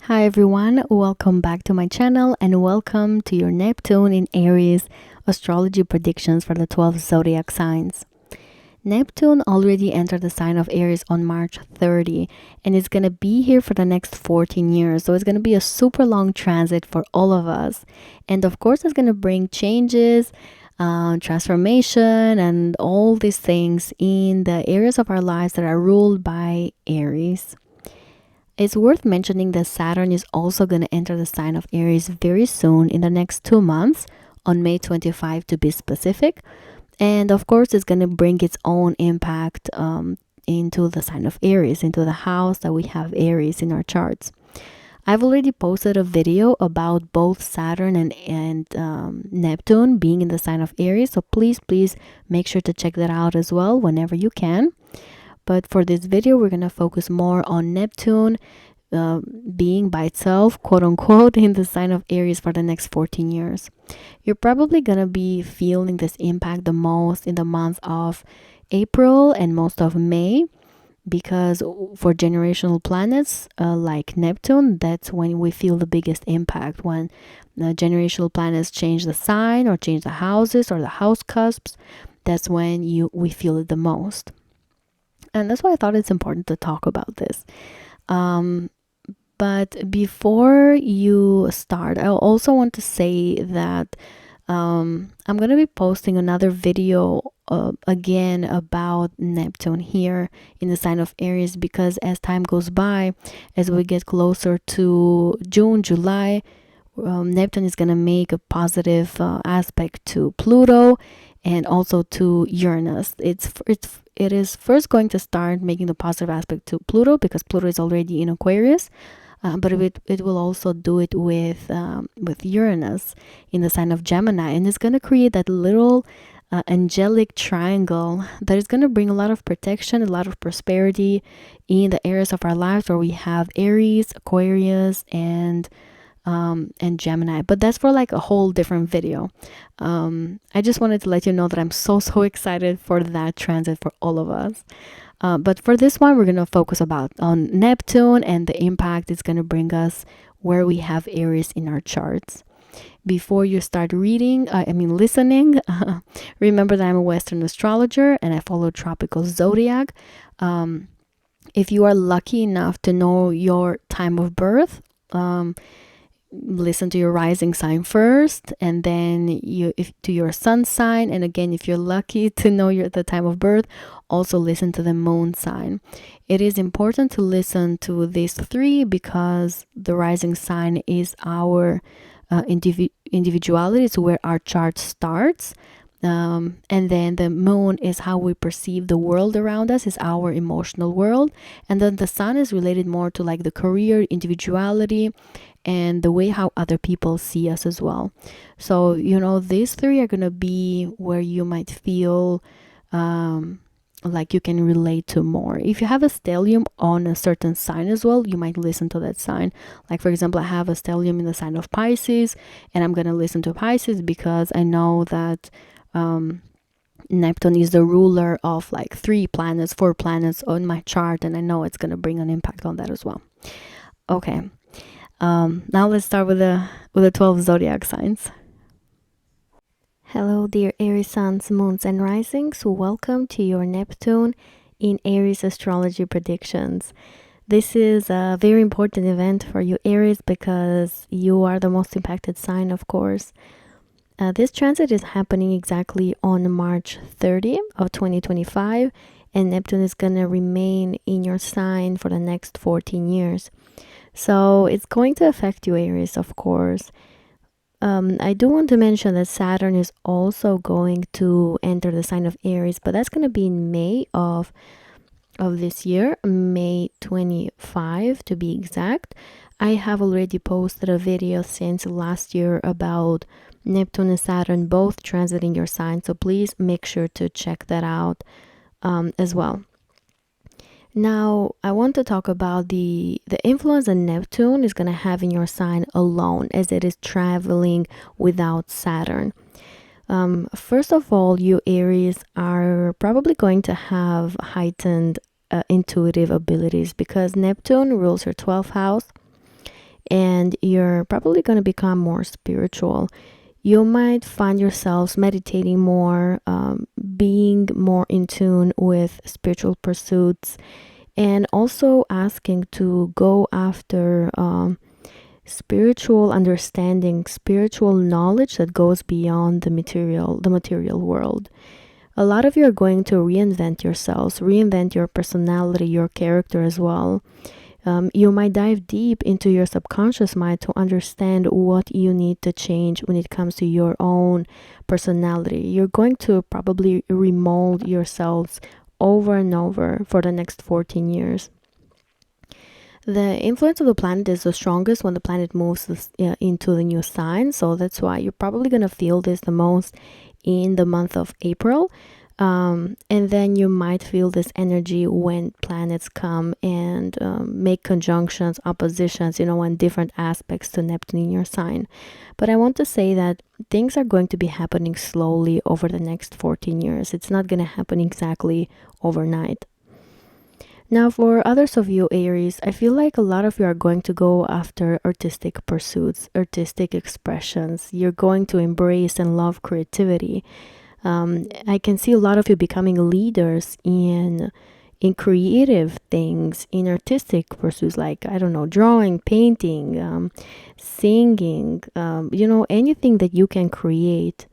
Hi everyone, welcome back to my channel and welcome to your Neptune in Aries astrology predictions for the 12 zodiac signs. Neptune already entered the sign of Aries on March 30 and it's going to be here for the next 14 years. So it's going to be a super long transit for all of us. And of course, it's going to bring changes, transformation, and all these things in the areas of our lives that are ruled by Aries. It's worth mentioning that Saturn is also going to enter the sign of Aries very soon in the next 2 months, on May 25 to be specific. And of course, it's going to bring its own impact into the sign of Aries, into the house that we have Aries in our charts. I've already posted a video about both Saturn and Neptune being in the sign of Aries. So please make sure to check that out as well whenever you can. But for this video, we're going to focus more on Neptune being by itself, quote unquote, in the sign of Aries for the next 14 years. You're probably going to be feeling this impact the most in the months of April and most of May, because for generational planets like Neptune, that's when we feel the biggest impact. When the generational planets change the sign or change the houses or the house cusps, that's when we feel it the most. And that's why I thought it's important to talk about this. But before you start, I also want to say that I'm going to be posting another video again about Neptune here in the sign of Aries, because as time goes by, as we get closer to June, July, Neptune is going to make a positive aspect to Pluto and also to Uranus. It is first going to start making the positive aspect to Pluto because Pluto is already in Aquarius, but it will also do it with Uranus in the sign of Gemini, and it's going to create that little angelic triangle that is going to bring a lot of protection, a lot of prosperity in the areas of our lives where we have Aries, Aquarius, and Gemini. But that's for like a whole different video. I just wanted to let you know that I'm so excited for that transit for all of us. But for this one, we're going to focus on Neptune and the impact it's going to bring us where we have Aries in our charts. Before you start listening, remember that I'm a Western astrologer and I follow tropical zodiac. If you are lucky enough to know your time of birth, listen to your rising sign first, and then to your sun sign, and again, if you're lucky to know the time of birth, also listen to the moon sign. It is important to listen to these three because the rising sign is our individuality. It's where our chart starts, and then the moon is how we perceive the world around us, is our emotional world, and then the sun is related more to like the career, individuality, and the way how other people see us as well. So these three are going to be where you might feel like you can relate to more. If you have a stellium on a certain sign as well, you might listen to that sign. Like for example, I have a stellium in the sign of Pisces, and I'm going to listen to Pisces because I know that Neptune is the ruler of like 4 planets on my chart, and I know it's going to bring an impact on that as well. Okay, now let's start with the 12 zodiac signs. Hello dear Aries suns, moons, and risings. Welcome to your Neptune in Aries astrology predictions. This is a very important event for you Aries because you are the most impacted sign, of course. This transit is happening exactly on March 30 of 2025, and Neptune is going to remain in your sign for the next 14 years. So it's going to affect you Aries, of course. I do want to mention that Saturn is also going to enter the sign of Aries, but that's going to be in May of this year, May 25 to be exact. I have already posted a video since last year about Neptune and Saturn both transiting your sign, so please make sure to check that out as well. Now, I want to talk about the influence that Neptune is going to have in your sign alone, as it is traveling without Saturn. First of all, you Aries are probably going to have heightened intuitive abilities because Neptune rules your 12th house. and you're probably going to become more spiritual. You might find yourselves meditating more, being more in tune with spiritual pursuits, and also asking to go after spiritual understanding, spiritual knowledge that goes beyond the material world. A lot of you are going to reinvent yourselves, reinvent your personality, your character as well. You might dive deep into your subconscious mind to understand what you need to change when it comes to your own personality. You're going to probably remold yourselves over and over for the next 14 years. The influence of the planet is the strongest when the planet moves into the new sign. So that's why you're probably going to feel this the most in the month of April. And then you might feel this energy when planets come and make conjunctions, oppositions, on different aspects to Neptune in your sign. But I want to say that things are going to be happening slowly over the next 14 years. It's not going to happen exactly overnight. Now, for others of you, Aries, I feel like a lot of you are going to go after artistic pursuits, artistic expressions. You're going to embrace and love creativity. I can see a lot of you becoming leaders in creative things, in artistic pursuits, like, I don't know, drawing, painting, singing, anything that you can create.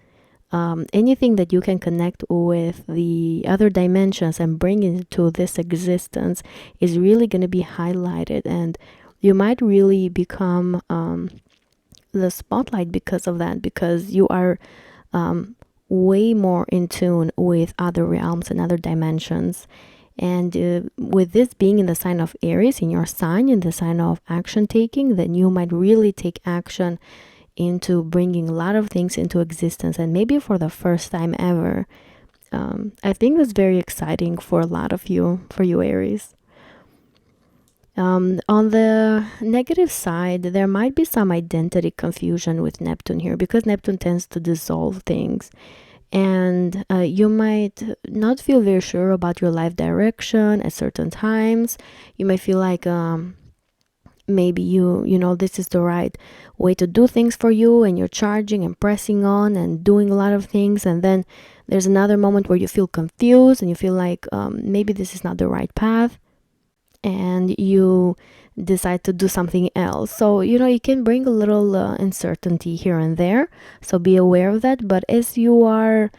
Anything that you can connect with the other dimensions and bring into this existence is really going to be highlighted, and you might really become the spotlight because of that, because you are way more in tune with other realms and other dimensions. And with this being in the sign of Aries, in your sign, in the sign of action taking, then you might really take action into bringing a lot of things into existence, and maybe for the first time ever. I think that's very exciting for a lot of you, for you Aries. On the negative side, there might be some identity confusion with Neptune here, because Neptune tends to dissolve things, and you might not feel very sure about your life direction at certain times. You might feel like maybe this is the right way to do things for you, and you're charging and pressing on and doing a lot of things, and then there's another moment where you feel confused and you feel like maybe this is not the right path, and you decide to do something else. So it can bring a little uncertainty here and there, so be aware of that. But as you are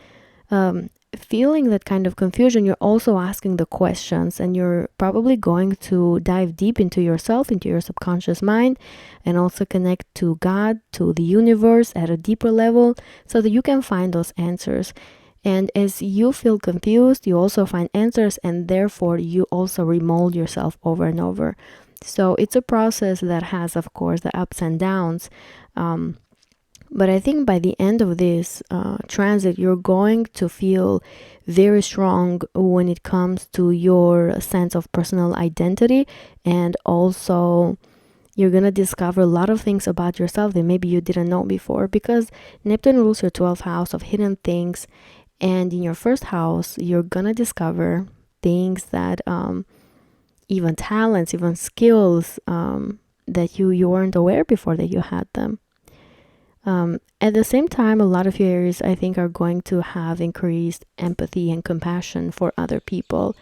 feeling that kind of confusion, you're also asking the questions, and you're probably going to dive deep into yourself, into your subconscious mind, and also connect to God, to the universe at a deeper level, so that you can find those answers. And as you feel confused, you also find answers, and therefore you also remold yourself over and over. So it's a process that has, of course, the ups and downs. But I think by the end of this transit, you're going to feel very strong when it comes to your sense of personal identity, and also you're going to discover a lot of things about yourself that maybe you didn't know before, because Neptune rules your 12th house of hidden things, and in your first house, you're going to discover things that even talents, even skills that you weren't aware before that you had them. At the same time, a lot of you Aries, I think, are going to have increased empathy and compassion for other people.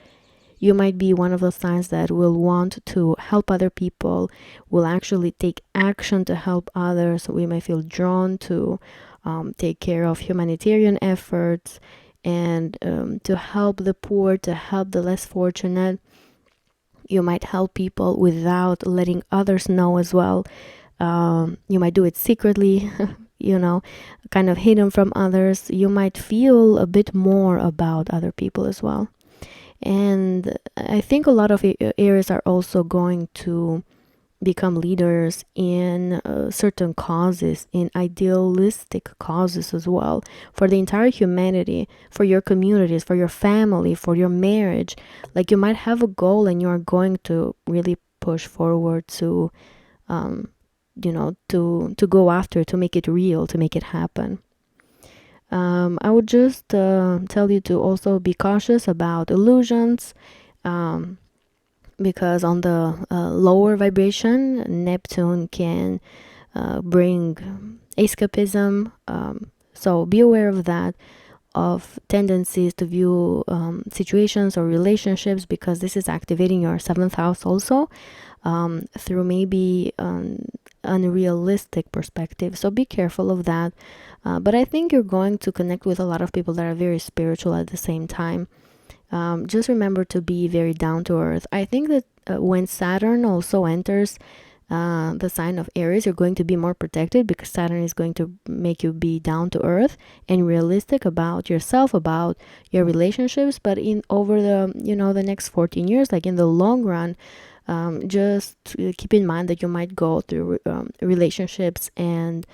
You might be one of those signs that will want to help other people, will actually take action to help others. We might feel drawn to take care of humanitarian efforts, and to help the poor, to help the less fortunate. You might help people without letting others know as well. You might do it secretly, kind of hidden from others. You might feel a bit more about other people as well. And I think a lot of Aries are also going to become leaders in certain causes, in idealistic causes as well, for the entire humanity, for your communities, for your family, for your marriage. Like, you might have a goal and you're going to really push forward to to go after, to make it real, to make it happen. I would just tell you to also be cautious about illusions. because on the lower vibration, Neptune can bring escapism. So be aware of that, of tendencies to view situations or relationships, because this is activating your seventh house also, through maybe unrealistic perspective. So be careful of that. But I think you're going to connect with a lot of people that are very spiritual at the same time. Just remember to be very down to earth. I think that when Saturn also enters the sign of Aries, you're going to be more protected, because Saturn is going to make you be down to earth and realistic about yourself, about your relationships. But in over the the next 14 years, like in the long run, just keep in mind that you might go through relationships and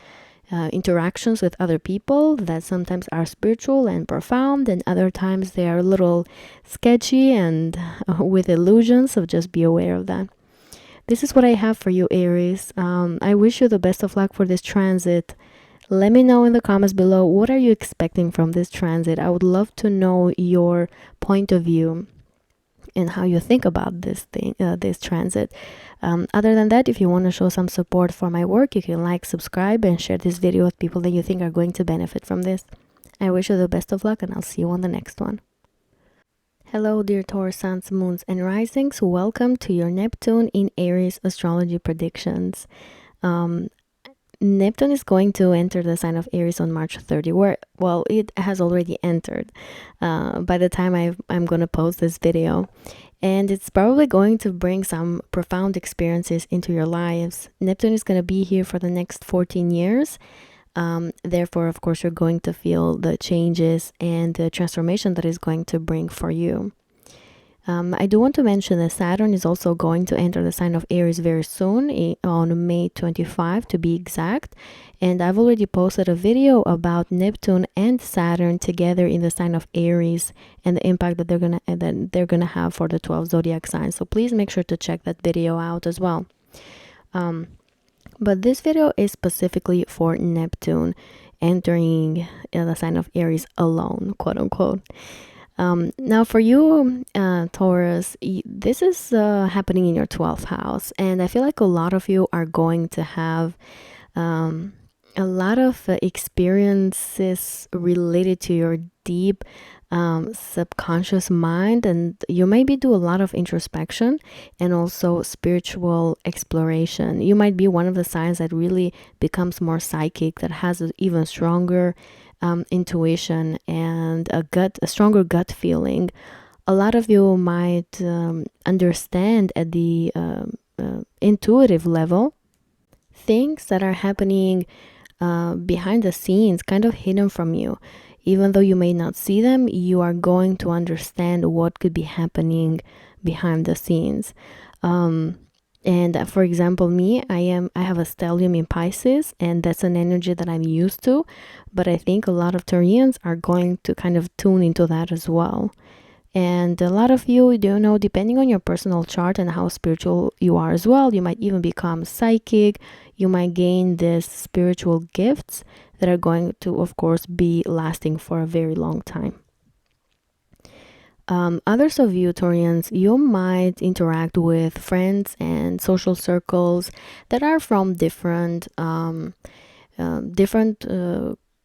interactions with other people that sometimes are spiritual and profound, and other times they are a little sketchy and with illusions. So just be aware of that. This is what I have for you, Aries. I wish you the best of luck for this transit. Let me know in the comments below, what are you expecting from this transit? I would love to know your point of view and how you think about this transit. Other than that, if you want to show some support for my work, you can like, subscribe, and share this video with people that you think are going to benefit from this. I wish you the best of luck, and I'll see you on the next one. Hello, dear Taurus suns, moons, and risings. Welcome to your Neptune in Aries astrology predictions. Neptune is going to enter the sign of Aries on March 30, where, well, it has already entered by the time I'm going to post this video. And it's probably going to bring some profound experiences into your lives. Neptune is going to be here for the next 14 years. Therefore, of course, you're going to feel the changes and the transformation that is going to bring for you. I do want to mention that Saturn is also going to enter the sign of Aries very soon, on May 25 to be exact. And I've already posted a video about Neptune and Saturn together in the sign of Aries and the impact that they're gonna have for the 12 zodiac signs. So please make sure to check that video out as well. But this video is specifically for Neptune entering the sign of Aries alone, quote unquote. Now for you, Taurus, this is happening in your 12th house, and I feel like a lot of you are going to have a lot of experiences related to your deep subconscious mind, and you maybe do a lot of introspection and also spiritual exploration. You might be one of the signs that really becomes more psychic, that has an even stronger intuition and a stronger gut feeling. A lot of you might understand at the intuitive level things that are happening behind the scenes, kind of hidden from you. Even though you may not see them, you are going to understand what could be happening behind the scenes. And for example, me, I have a stellium in Pisces, and that's an energy that I'm used to. But I think a lot of Taurians are going to kind of tune into that as well. And a lot of you, depending on your personal chart and how spiritual you are as well, you might even become psychic. You might gain these spiritual gifts that are going to, of course, be lasting for a very long time. Others of you, Taurians, you might interact with friends and social circles that are from different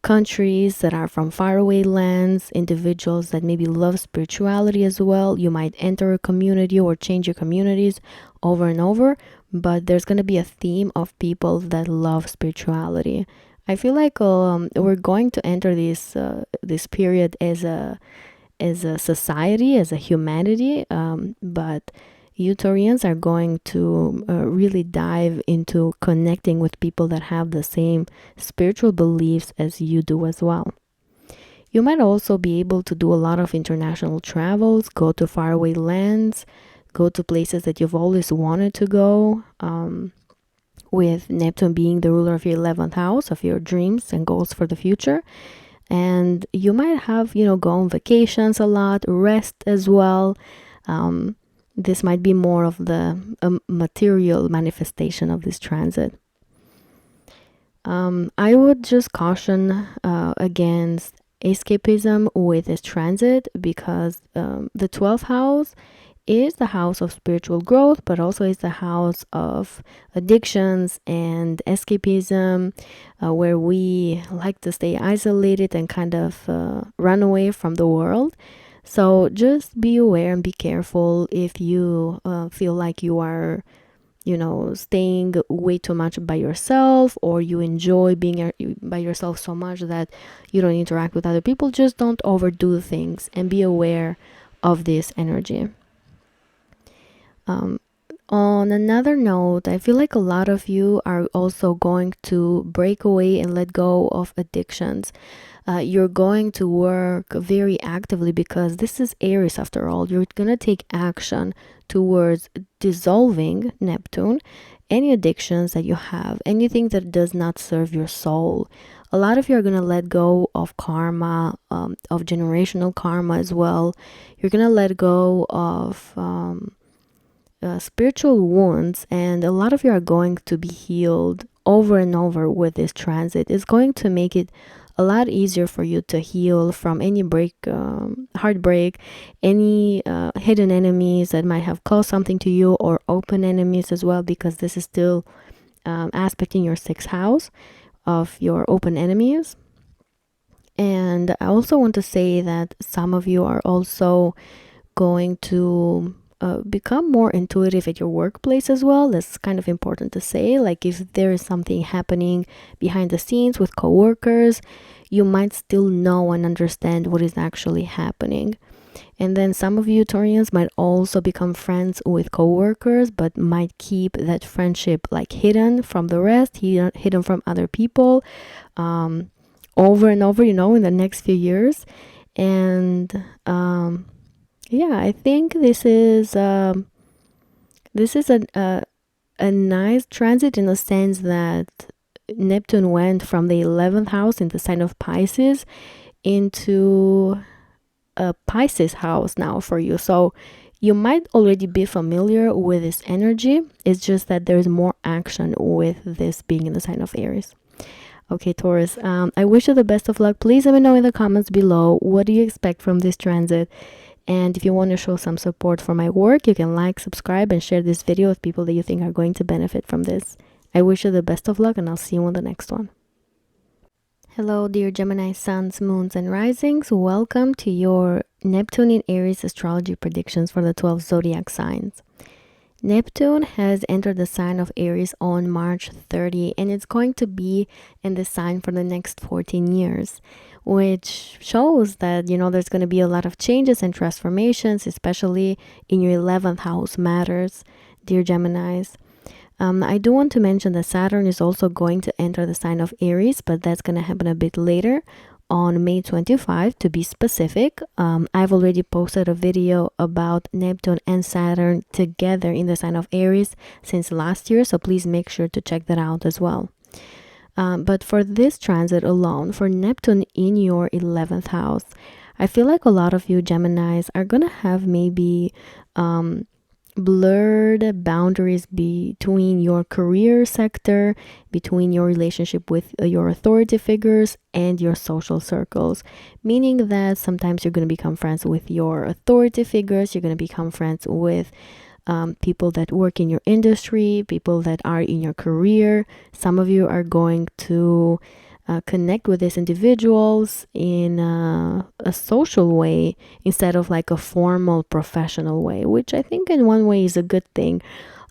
countries, that are from faraway lands, individuals that maybe love spirituality as well. You might enter a community or change your communities over and over, but there's going to be a theme of people that love spirituality. I feel like we're going to enter this period as a society, as a humanity, but you Taurians are going to really dive into connecting with people that have the same spiritual beliefs as you do as well. You might also be able to do a lot of international travels, go to faraway lands, go to places that you've always wanted to go, with Neptune being the ruler of your 11th house, of your dreams and goals for the future. And you might have, go on vacations a lot, rest as well. This might be more of the material manifestation of this transit. I would just caution against escapism with this transit, because the 12th house is the house of spiritual growth, but also is the house of addictions and escapism, where we like to stay isolated and kind of run away from the world. So just be aware and be careful if you feel like you are, staying way too much by yourself, or you enjoy being by yourself so much that you don't interact with other people. Just don't overdo things and be aware of this energy. On another note, I feel like a lot of you are also going to break away and let go of addictions. You're going to work very actively because this is Aries after all. You're going to take action towards dissolving Neptune, any addictions that you have, anything that does not serve your soul. A lot of you are going to let go of karma, of generational karma as well. You're going to let go of spiritual wounds, and a lot of you are going to be healed over and over with this transit. It's going to make it a lot easier for you to heal from any heartbreak, any hidden enemies that might have caused something to you, or open enemies as well, because this is still aspecting your 6th house of your open enemies. And I also want to say that some of you are also going to become more intuitive at your workplace as well. That's kind of important to say. Like if there is something happening behind the scenes with coworkers, you might still know and understand what is actually happening. And then some of you Taurians might also become friends with coworkers, but might keep that friendship like hidden from the rest, hidden from other people, over and over, in the next few years. And yeah, I think this is a nice transit in the sense that Neptune went from the 11th house in the sign of Pisces into a Pisces house now for you. So you might already be familiar with this energy. It's just that there's more action with this being in the sign of Aries. Okay, Taurus, I wish you the best of luck. Please let me know in the comments below, what do you expect from this transit? And if you want to show some support for my work, you can like, subscribe, and share this video with people that you think are going to benefit from this. I wish you the best of luck, and I'll see you on the next one. Hello, dear Gemini suns, moons, and risings. Welcome to your Neptune in Aries astrology predictions for the 12 zodiac signs. Neptune has entered the sign of Aries on March 30, and it's going to be in the sign for the next 14 years, which shows that, there's going to be a lot of changes and transformations, especially in your 11th house matters, dear Geminis. I do want to mention that Saturn is also going to enter the sign of Aries, but that's going to happen a bit later, on May 25 to be specific. I've already posted a video about Neptune and Saturn together in the sign of Aries since last year, so please make sure to check that out as well. But for this transit alone, for Neptune in your 11th house, I feel like a lot of you Geminis are gonna have maybe blurred boundaries between your career sector, between your relationship with your authority figures and your social circles, meaning that sometimes you're going to become friends with your authority figures, you're going to become friends with people that work in your industry, people that are in your career. Some of you are going to connect with these individuals in a social way instead of like a formal professional way, which I think in one way is a good thing.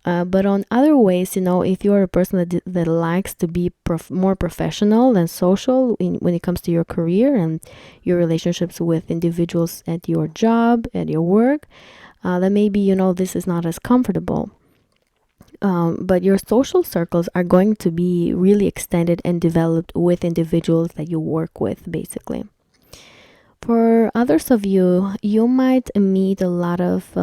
But on other ways, if you're a person that likes to be more professional than social when it comes to your career and your relationships with individuals at your job, at your work, then maybe, this is not as comfortable. But your social circles are going to be really extended and developed with individuals that you work with, basically. For others of you, you might meet a lot of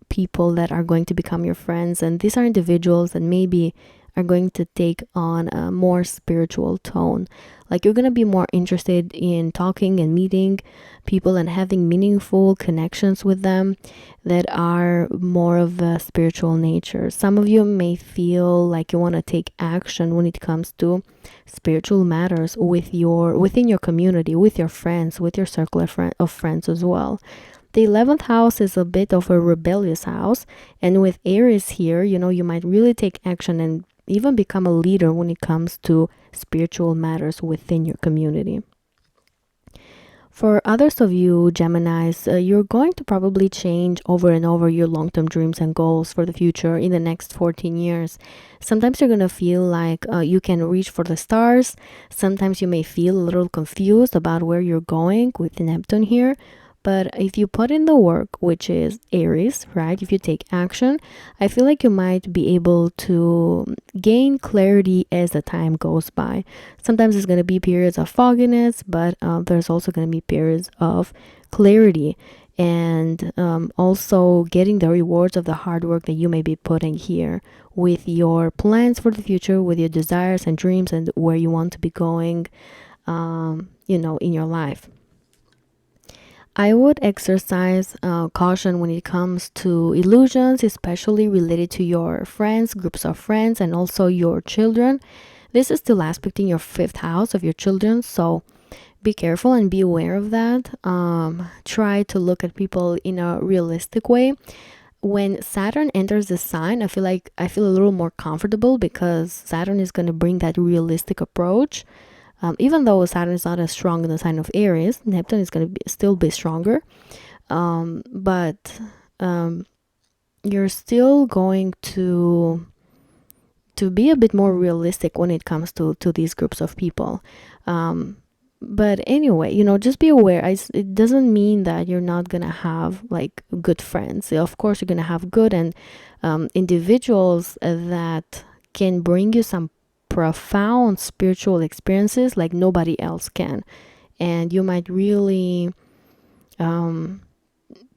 people that are going to become your friends, and these are individuals that maybe are going to take on a more spiritual tone. Like you're going to be more interested in talking and meeting people and having meaningful connections with them that are more of a spiritual nature. Some of you may feel like you want to take action when it comes to spiritual matters within your community, with your friends, with your circle of friends as well. the 11th house is a bit of a rebellious house, and with Aries here, you know, you might really take action and even become a leader when it comes to spiritual matters within your community. For others of you Geminis, you're going to probably change over and over your long-term dreams and goals for the future in the next 14 years. Sometimes you're going to feel like you can reach for the stars. Sometimes you may feel a little confused about where you're going with Neptune here. But if you put in the work, which is Aries, right? If you take action, I feel like you might be able to gain clarity as the time goes by. Sometimes it's going to be periods of fogginess, but there's also going to be periods of clarity, and also getting the rewards of the hard work that you may be putting here with your plans for the future, with your desires and dreams, and where you want to be going, you know, in your life. I would exercise caution when it comes to illusions, especially related to your friends, groups of friends, and also your children. This is still aspecting your 5th house of your children, so be careful and be aware of that. Try to look at people in a realistic way. When Saturn enters the sign, I feel a little more comfortable because Saturn is going to bring that realistic approach. Even though Saturn is not as strong in the sign of Aries, Neptune is going to still be stronger. But you're still going to be a bit more realistic when it comes to these groups of people. But anyway, you know, just be aware. It doesn't mean that you're not going to have like good friends. Of course, you're going to have good and individuals that can bring you some profound spiritual experiences like nobody else can, and you might really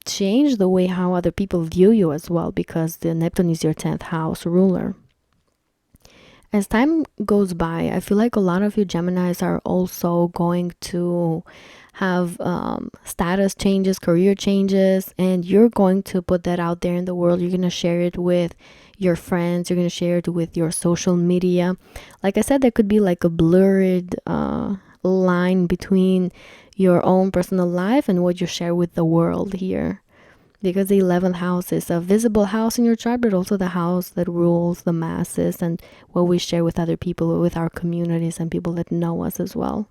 change the way how other people view you as well, because the Neptune is your 10th house ruler. As time goes by, I feel like a lot of you Geminis are also going to have status changes, career changes, and you're going to put that out there in the world. You're going to share it with your friends, you're going to share it with your social media. Like I said, there could be like a blurred line between your own personal life and what you share with the world here, because the 11th house is a visible house in your chart, but also the house that rules the masses and what we share with other people, with our communities and people that know us as well.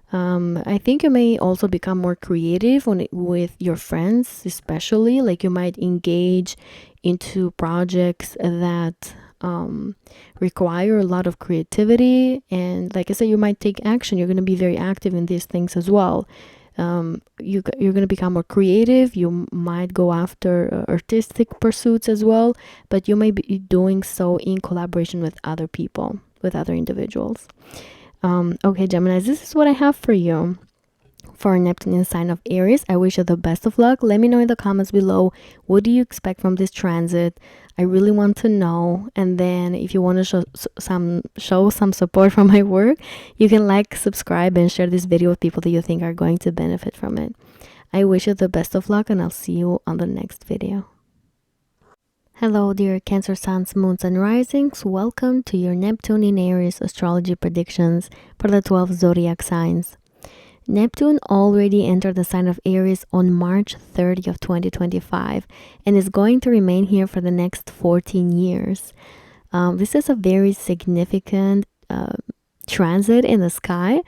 I think you may also become more creative with your friends, especially like you might engage into projects that require a lot of creativity, and like I said, you might take action. You're going to be very active in these things as well. You're going to become more creative. You might go after artistic pursuits as well, but you may be doing so in collaboration with other people, with other individuals. Okay, Gemini, this is what I have for you for Neptune in sign of Aries. I wish you the best of luck. Let me know in the comments below, what do you expect from this transit? I really want to know. And then if you want to show some support for my work, you can like, subscribe, and share this video with people that you think are going to benefit from it. I wish you the best of luck, and I'll see you on the next video. Hello dear Cancer suns, moons, and risings. Welcome to your Neptune in Aries astrology predictions for the 12 zodiac signs. Neptune already entered the sign of Aries on March 30 of 2025 and is going to remain here for the next 14 years. This is a very significant transit in the sky,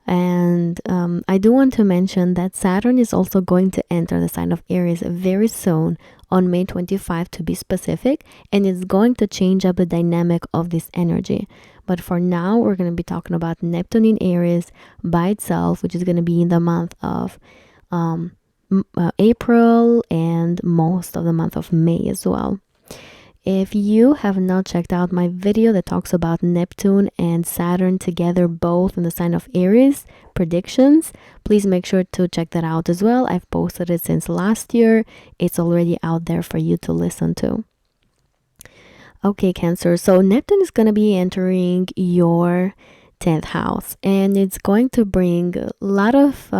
and I do want to mention that Saturn is also going to enter the sign of Aries very soon, on May 25 to be specific, and it's going to change up the dynamic of this energy. But for now, we're going to be talking about Neptune in Aries by itself, which is going to be in the month of April and most of the month of May as well. If you have not checked out my video that talks about Neptune and Saturn together, both in the sign of Aries predictions, please make sure to check that out as well. I've posted it since last year. It's already out there for you to listen to. Okay, Cancer. So Neptune is going to be entering your 10th house, and it's going to bring a lot of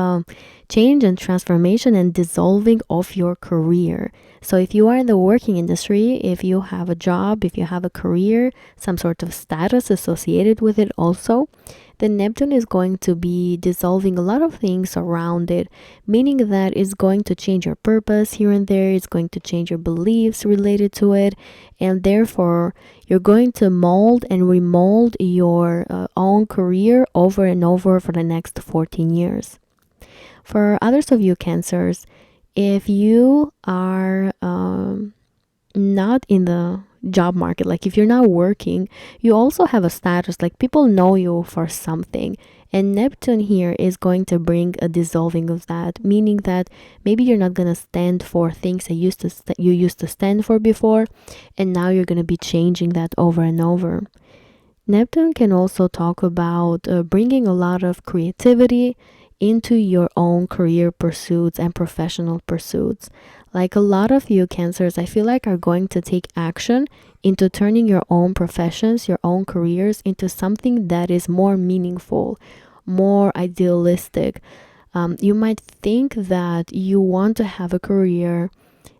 change and transformation and dissolving of your career. So if you are in the working industry, if you have a job, if you have a career, some sort of status associated with it also, the Neptune is going to be dissolving a lot of things around it, meaning that it's going to change your purpose here and there. It's going to change your beliefs related to it, and therefore you're going to mold and remold your own career over and over for the next 14 years. For others of you Cancers, if you are not in the job market, like if you're not working, you also have a status, like people know you for something, and Neptune here is going to bring a dissolving of that, meaning that maybe you're not going to stand for things that you used to stand for before, and now you're going to be changing that over and over. Neptune can also talk about bringing a lot of creativity into your own career pursuits and professional pursuits. Like a lot of you Cancers, I feel like are going to take action into turning your own professions, your own careers into something that is more meaningful, more idealistic. You might think that you want to have a career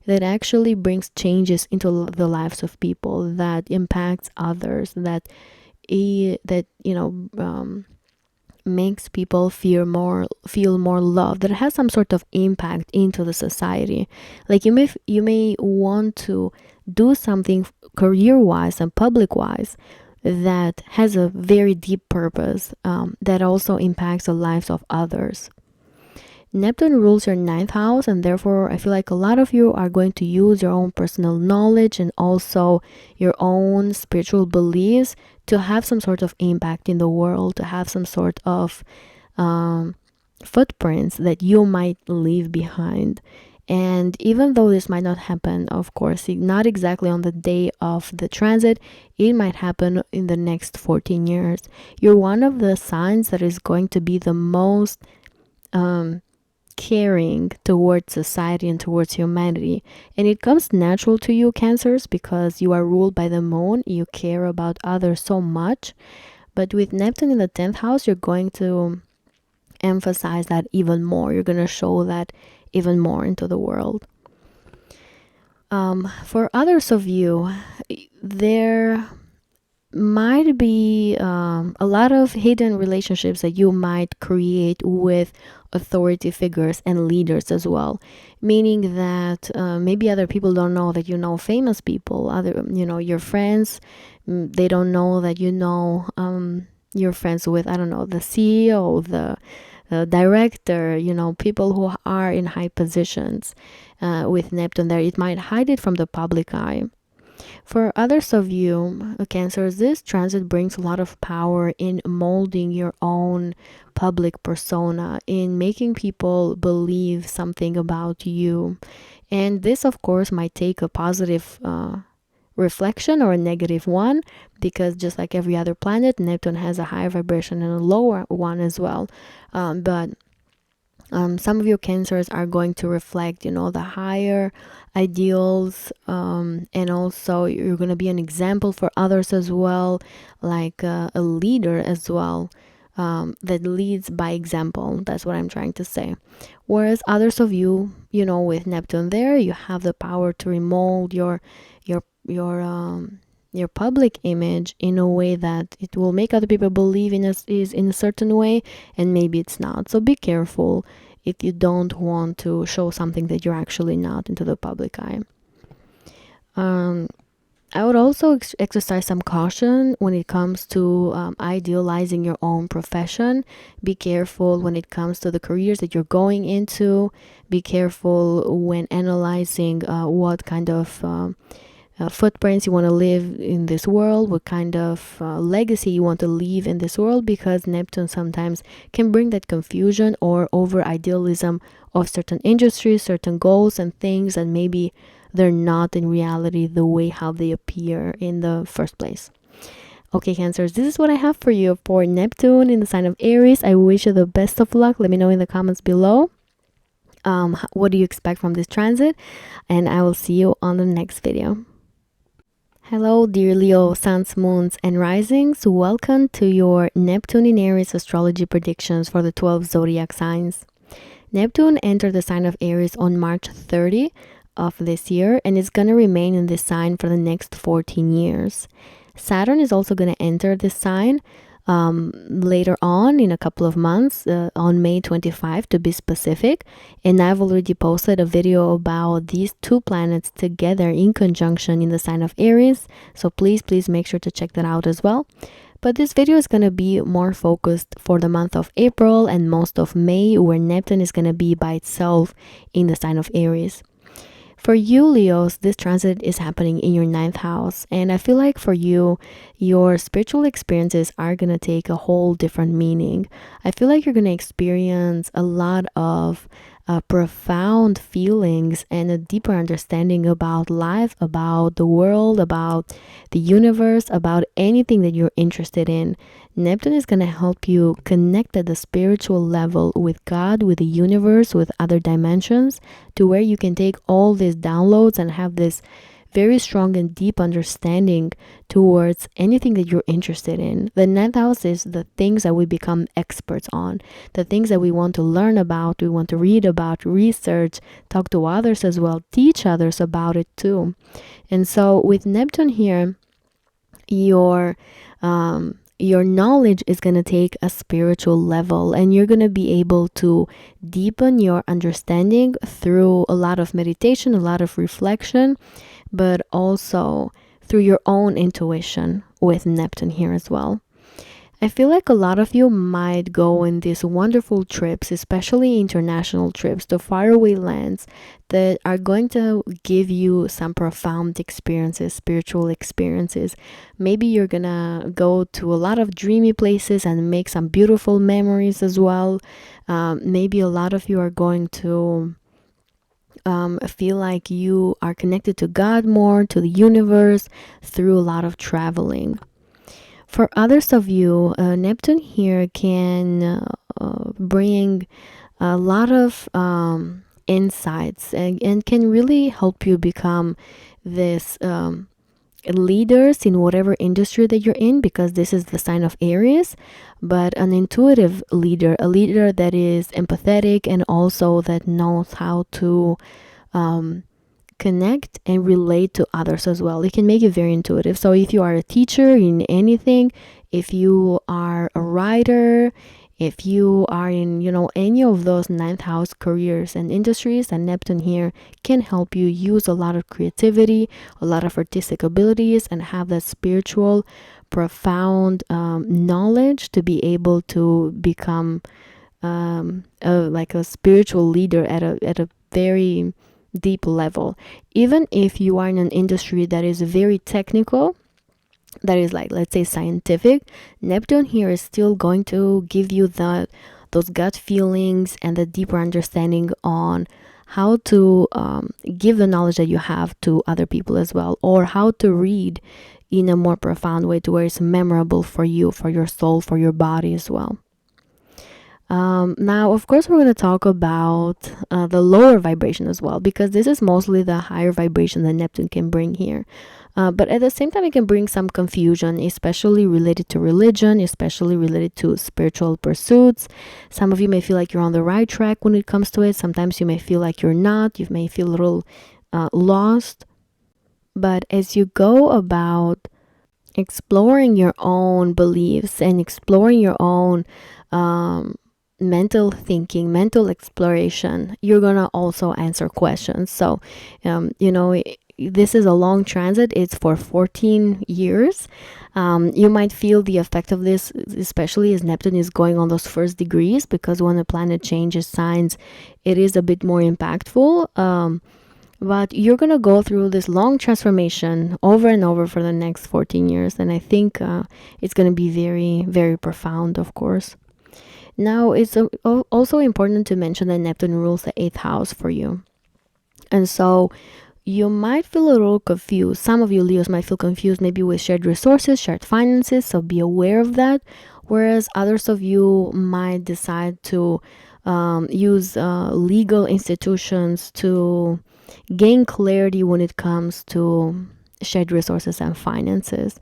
that actually brings changes into the lives of people, that impacts others, that makes people feel more love, that has some sort of impact into the society. Like you may want to do something career wise and public wise that has a very deep purpose, that also impacts the lives of others. Neptune rules your 9th house, and therefore I feel like a lot of you are going to use your own personal knowledge and also your own spiritual beliefs to have some sort of impact in the world, to have some sort of footprints that you might leave behind. And even though this might not happen, of course, not exactly on the day of the transit, it might happen in the next 14 years. You're one of the signs that is going to be the most caring towards society and towards humanity, and it comes natural to you Cancers because you are ruled by the moon. You care about others so much, but with Neptune in the 10th house, you're going to emphasize that even more. You're going to show that even more into the world. For others of you, there might be a lot of hidden relationships that you might create with authority figures and leaders as well, meaning that maybe other people don't know that you know famous people, other your friends, they don't know that you're friends with, I don't know, the CEO, the director, people who are in high positions. With Neptune there, it might hide it from the public eye. For others of you Cancers, this transit brings a lot of power in molding your own public persona, in making people believe something about you. And this, of course, might take a positive reflection or a negative one, because just like every other planet, Neptune has a higher vibration and a lower one as well. But some of your Cancers are going to reflect, the higher ideals, and also you're going to be an example for others as well, like a leader as well, that leads by example. That's what I'm trying to say. Whereas others of you, with Neptune there, you have the power to remold your public image in a way that it will make other people believe in a certain way, and maybe it's not. So be careful if you don't want to show something that you're actually not into the public eye. I would also exercise some caution when it comes to idealizing your own profession. Be careful when it comes to the careers that you're going into. Be careful when analyzing what kind of footprints you want to leave in this world, what kind of legacy you want to leave in this world, because Neptune sometimes can bring that confusion or over idealism of certain industries, certain goals and things, and maybe they're not in reality the way how they appear in the first place. Okay, Cancers, this is what I have for you for Neptune in the sign of Aries. I wish you the best of luck. Let me know in the comments below. What do you expect from this transit? And I will see you on the next video. Hello, dear Leo, suns, moons, and risings. Welcome to your Neptune in Aries astrology predictions for the 12 zodiac signs. Neptune entered the sign of Aries on March 30 of this year, and it's going to remain in this sign for the next 14 years. Saturn is also going to enter this sign later on in a couple of months, on May 25 to be specific. And I've already posted a video about these two planets together in conjunction in the sign of Aries. So please make sure to check that out as well. But this video is going to be more focused for the month of April and most of May, where Neptune is going to be by itself in the sign of Aries. For you, Leos, this transit is happening in your 9th house. And I feel like for you, your spiritual experiences are going to take a whole different meaning. I feel like you're going to experience a lot of profound feelings and a deeper understanding about life, about the world, about the universe, about anything that you're interested in. Neptune is going to help you connect at the spiritual level with God, with the universe, with other dimensions, to where you can take all these downloads and have this very strong and deep understanding towards anything that you're interested in. The 9th house is the things that we become experts on, the things that we want to learn about, we want to read about, research, talk to others as well, teach others about it too. And so with Neptune here, your knowledge is going to take a spiritual level, and you're going to be able to deepen your understanding through a lot of meditation, a lot of reflection, but also through your own intuition with Neptune here as well. I feel like a lot of you might go in these wonderful trips, especially international trips to faraway lands that are going to give you some profound experiences, spiritual experiences. Maybe you're gonna go to a lot of dreamy places and make some beautiful memories as well. Maybe a lot of you are going to feel like you are connected to God more, to the universe, through a lot of traveling. For others of you, Neptune here can bring a lot of insights and can really help you become this leaders in whatever industry that you're in, because this is the sign of Aries, but an intuitive leader, a leader that is empathetic and also that knows how to connect and relate to others as well. It can make you very intuitive. So if you are a teacher in anything, if you are a writer, if you are in, any of those 9th house careers and industries, and Neptune here can help you use a lot of creativity, a lot of artistic abilities, and have that spiritual, profound knowledge to be able to become like a spiritual leader at a very deep level. Even if you are in an industry that is very technical, that is like, let's say, scientific, Neptune here is still going to give you those gut feelings and the deeper understanding on how to give the knowledge that you have to other people as well, or how to read in a more profound way to where it's memorable for you, for your soul, for your body as well. Now, of course, we're going to talk about the lower vibration as well, because this is mostly the higher vibration that Neptune can bring here. But at the same time, it can bring some confusion, especially related to religion, especially related to spiritual pursuits. Some of you may feel like you're on the right track when it comes to it. Sometimes you may feel like you're not. You may feel a little lost. But as you go about exploring your own beliefs and exploring your own mental thinking, mental exploration, you're gonna also answer questions. So this is a long transit. It's for 14 years. You might feel the effect of this, especially as Neptune is going on those first degrees, because when a planet changes signs, it is a bit more impactful. But you're going to go through this long transformation over and over for the next 14 years. And I think it's going to be very, very profound, of course. Now, it's also important to mention that Neptune rules the 8th house for you. And so you might feel a little confused. Some of you Leos might feel confused maybe with shared resources, shared finances. So be aware of that. Whereas others of you might decide to use legal institutions to gain clarity when it comes to shared resources and finances.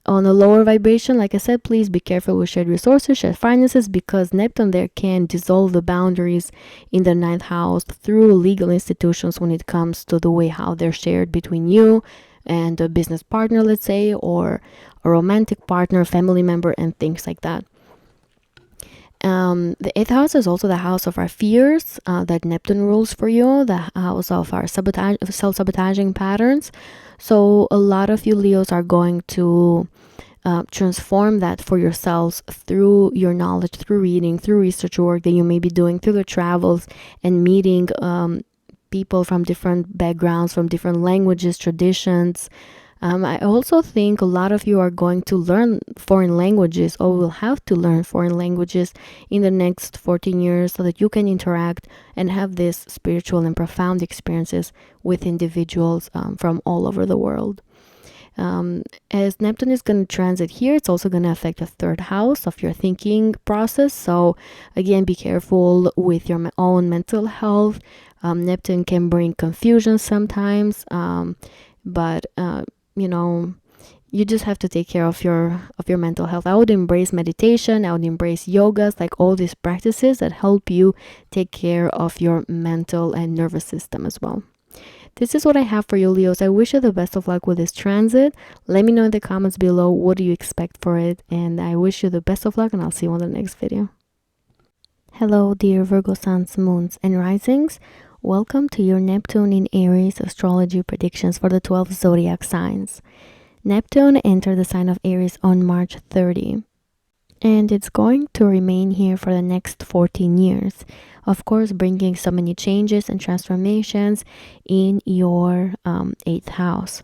On a lower vibration, like I said, please be careful with shared resources, shared finances, because Neptune there can dissolve the boundaries in the 9th house through legal institutions when it comes to the way how they're shared between you and a business partner, let's say, or a romantic partner, family member, and things like that. The 8th house is also the house of our fears that Neptune rules for you, the house of our self-sabotaging patterns. So a lot of you Leos are going to transform that for yourselves through your knowledge, through reading, through research work that you may be doing, through the travels and meeting people from different backgrounds, from different languages, traditions. I also think a lot of you are going to learn foreign languages, or will have to learn foreign languages in the next 14 years, so that you can interact and have these spiritual and profound experiences with individuals from all over the world. As Neptune is going to transit here, it's also going to affect the 3rd house of your thinking process. So again, be careful with your own mental health. Neptune can bring confusion sometimes, but you know, you just have to take care of your mental health. I would embrace meditation. I would embrace yogas, like all these practices that help you take care of your mental and nervous system as well. This is what I have for you, Leos. I wish you the best of luck with this transit. Let me know in the comments below what do you expect for it, and I wish you the best of luck, and I'll see you on the next video. Hello, dear Virgo suns, moons, and risings. Welcome to your Neptune in Aries astrology predictions for the 12 zodiac signs. Neptune entered the sign of Aries on March 30, and it's going to remain here for the next 14 years. Of course, bringing so many changes and transformations in your 8th house.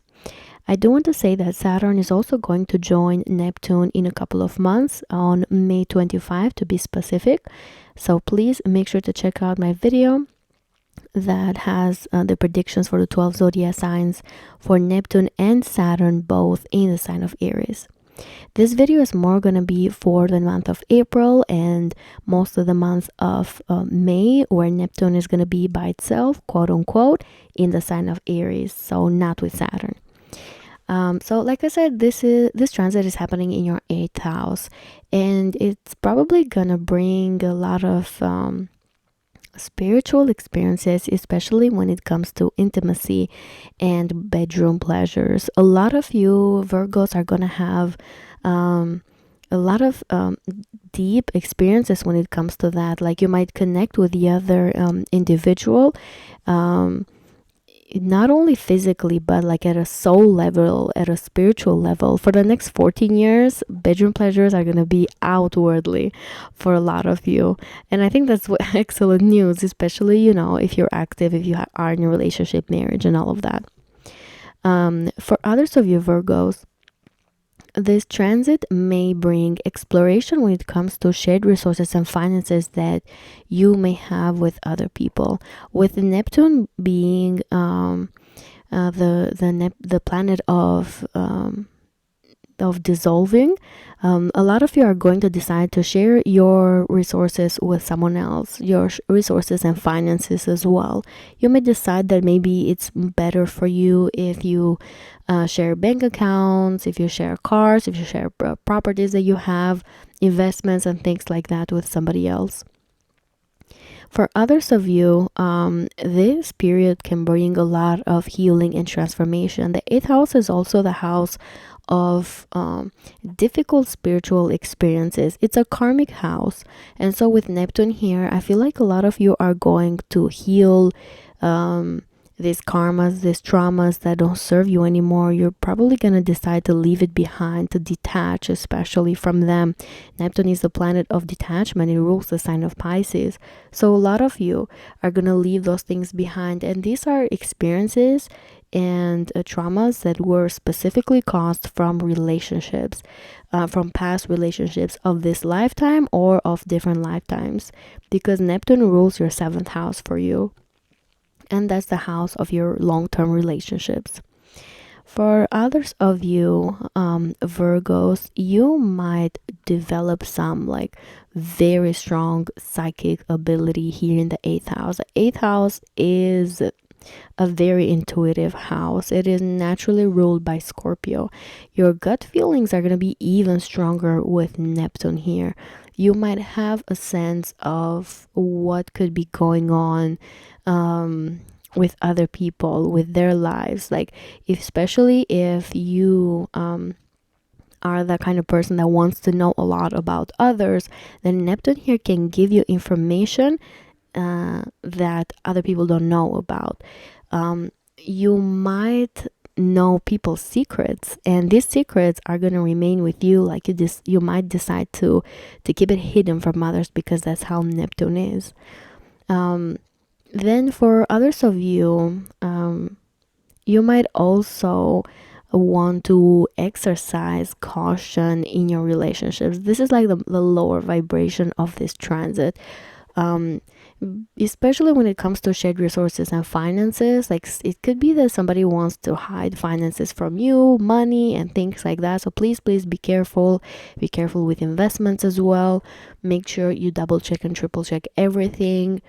I do want to say that Saturn is also going to join Neptune in a couple of months, on May 25 to be specific. So please make sure to check out my video that has the predictions for the 12 zodiac signs for Neptune and Saturn, both in the sign of Aries. This video is more going to be for the month of April and most of the month of May, where Neptune is going to be by itself, quote unquote, in the sign of Aries, so not with Saturn. So like I said, this transit is happening in your 8th house, and it's probably gonna bring a lot of spiritual experiences, especially when it comes to intimacy and bedroom pleasures. A lot of you Virgos are gonna have a lot of deep experiences when it comes to that. Like, you might connect with the other individual, not only physically, but like at a soul level, at a spiritual level. For the next 14 years, bedroom pleasures are going to be outwardly for a lot of you. And I think that's excellent news, especially, you know, if you're active, if you are in a relationship, marriage, and all of that. For others of you Virgos, this transit may bring exploration when it comes to shared resources and finances that you may have with other people. With Neptune being the planet of dissolving, a lot of you are going to decide to share your resources with someone else, your resources and finances as well. You may decide that maybe it's better for you if you share bank accounts, if you share cars, if you share properties that you have, investments and things like that with somebody else. For others of you, this period can bring a lot of healing and transformation. The 8th house is also the house of difficult spiritual experiences. It's a karmic house, and so with Neptune here, I feel like a lot of you are going to heal these karmas, these traumas that don't serve you anymore. You're probably going to decide to leave it behind, to detach especially from them. Neptune is the planet of detachment. It rules the sign of Pisces. So a lot of you are going to leave those things behind, and these are experiences and traumas that were specifically caused from relationships, from past relationships of this lifetime or of different lifetimes, because Neptune rules your 7th house for you, and that's the house of your long-term relationships. For others of you Virgos, you might develop some like very strong psychic ability here in the 8th house. The 8th house is a very intuitive house. It is naturally ruled by Scorpio. Your gut feelings are going to be even stronger with Neptune here. You might have a sense of what could be going on with other people, with their lives. Like, especially if you are the kind of person that wants to know a lot about others, then Neptune here can give you information that other people don't know about. You might know people's secrets, and these secrets are going to remain with you. Like, you might decide to keep it hidden from others, because that's how Neptune is. Then for others of you, you might also want to exercise caution in your relationships. This is like the lower vibration of this transit. Especially when it comes to shared resources and finances. Like, it could be that somebody wants to hide finances from you, money and things like that. So please be careful. Be careful with investments as well. Make sure you double check and triple check everything.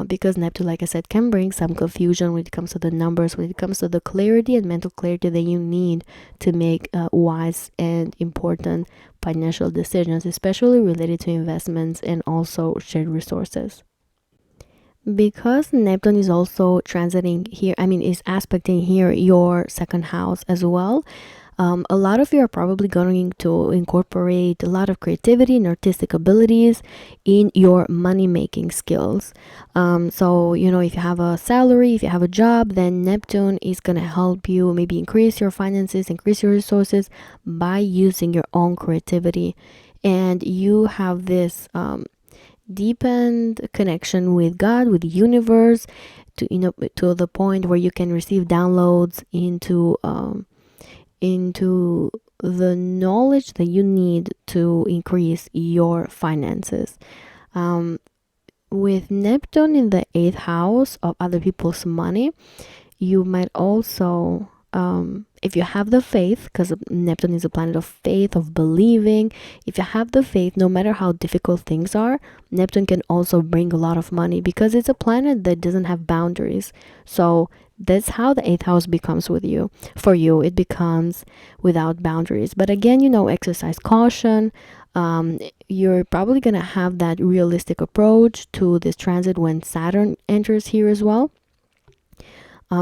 Because Neptune, like I said, can bring some confusion when it comes to the numbers, when it comes to the clarity and mental clarity that you need to make wise and important financial decisions, especially related to investments and also shared resources. Because Neptune is also transiting here, is aspecting here your second house as well. A lot of you are probably going to incorporate a lot of creativity and artistic abilities in your money-making skills. So, if you have a salary, if you have a job, then Neptune is going to help you maybe increase your finances, increase your resources by using your own creativity. And you have this deepened connection with God, with the universe, to the point where you can receive downloads into the knowledge that you need to increase your finances. With Neptune in the 8th house of other people's money, you might also, if you have the faith, because Neptune is a planet of faith, of believing, if you have the faith, no matter how difficult things are, Neptune can also bring a lot of money, because it's a planet that doesn't have boundaries. So that's how the 8th house becomes for you. It becomes without boundaries. But again, exercise caution. You're probably going to have that realistic approach to this transit when Saturn enters here as well.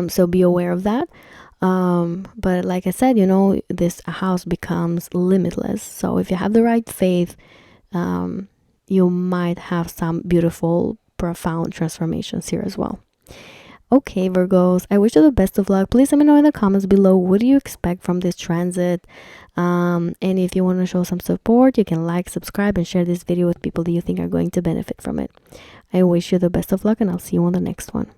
So be aware of that. But like I said, this house becomes limitless. So if you have the right faith, you might have some beautiful, profound transformations here as well. Okay, Virgos, I wish you the best of luck. Please let me know in the comments below, what do you expect from this transit? And if you want to show some support, you can like, subscribe, and share this video with people that you think are going to benefit from it. I wish you the best of luck, and I'll see you on the next one.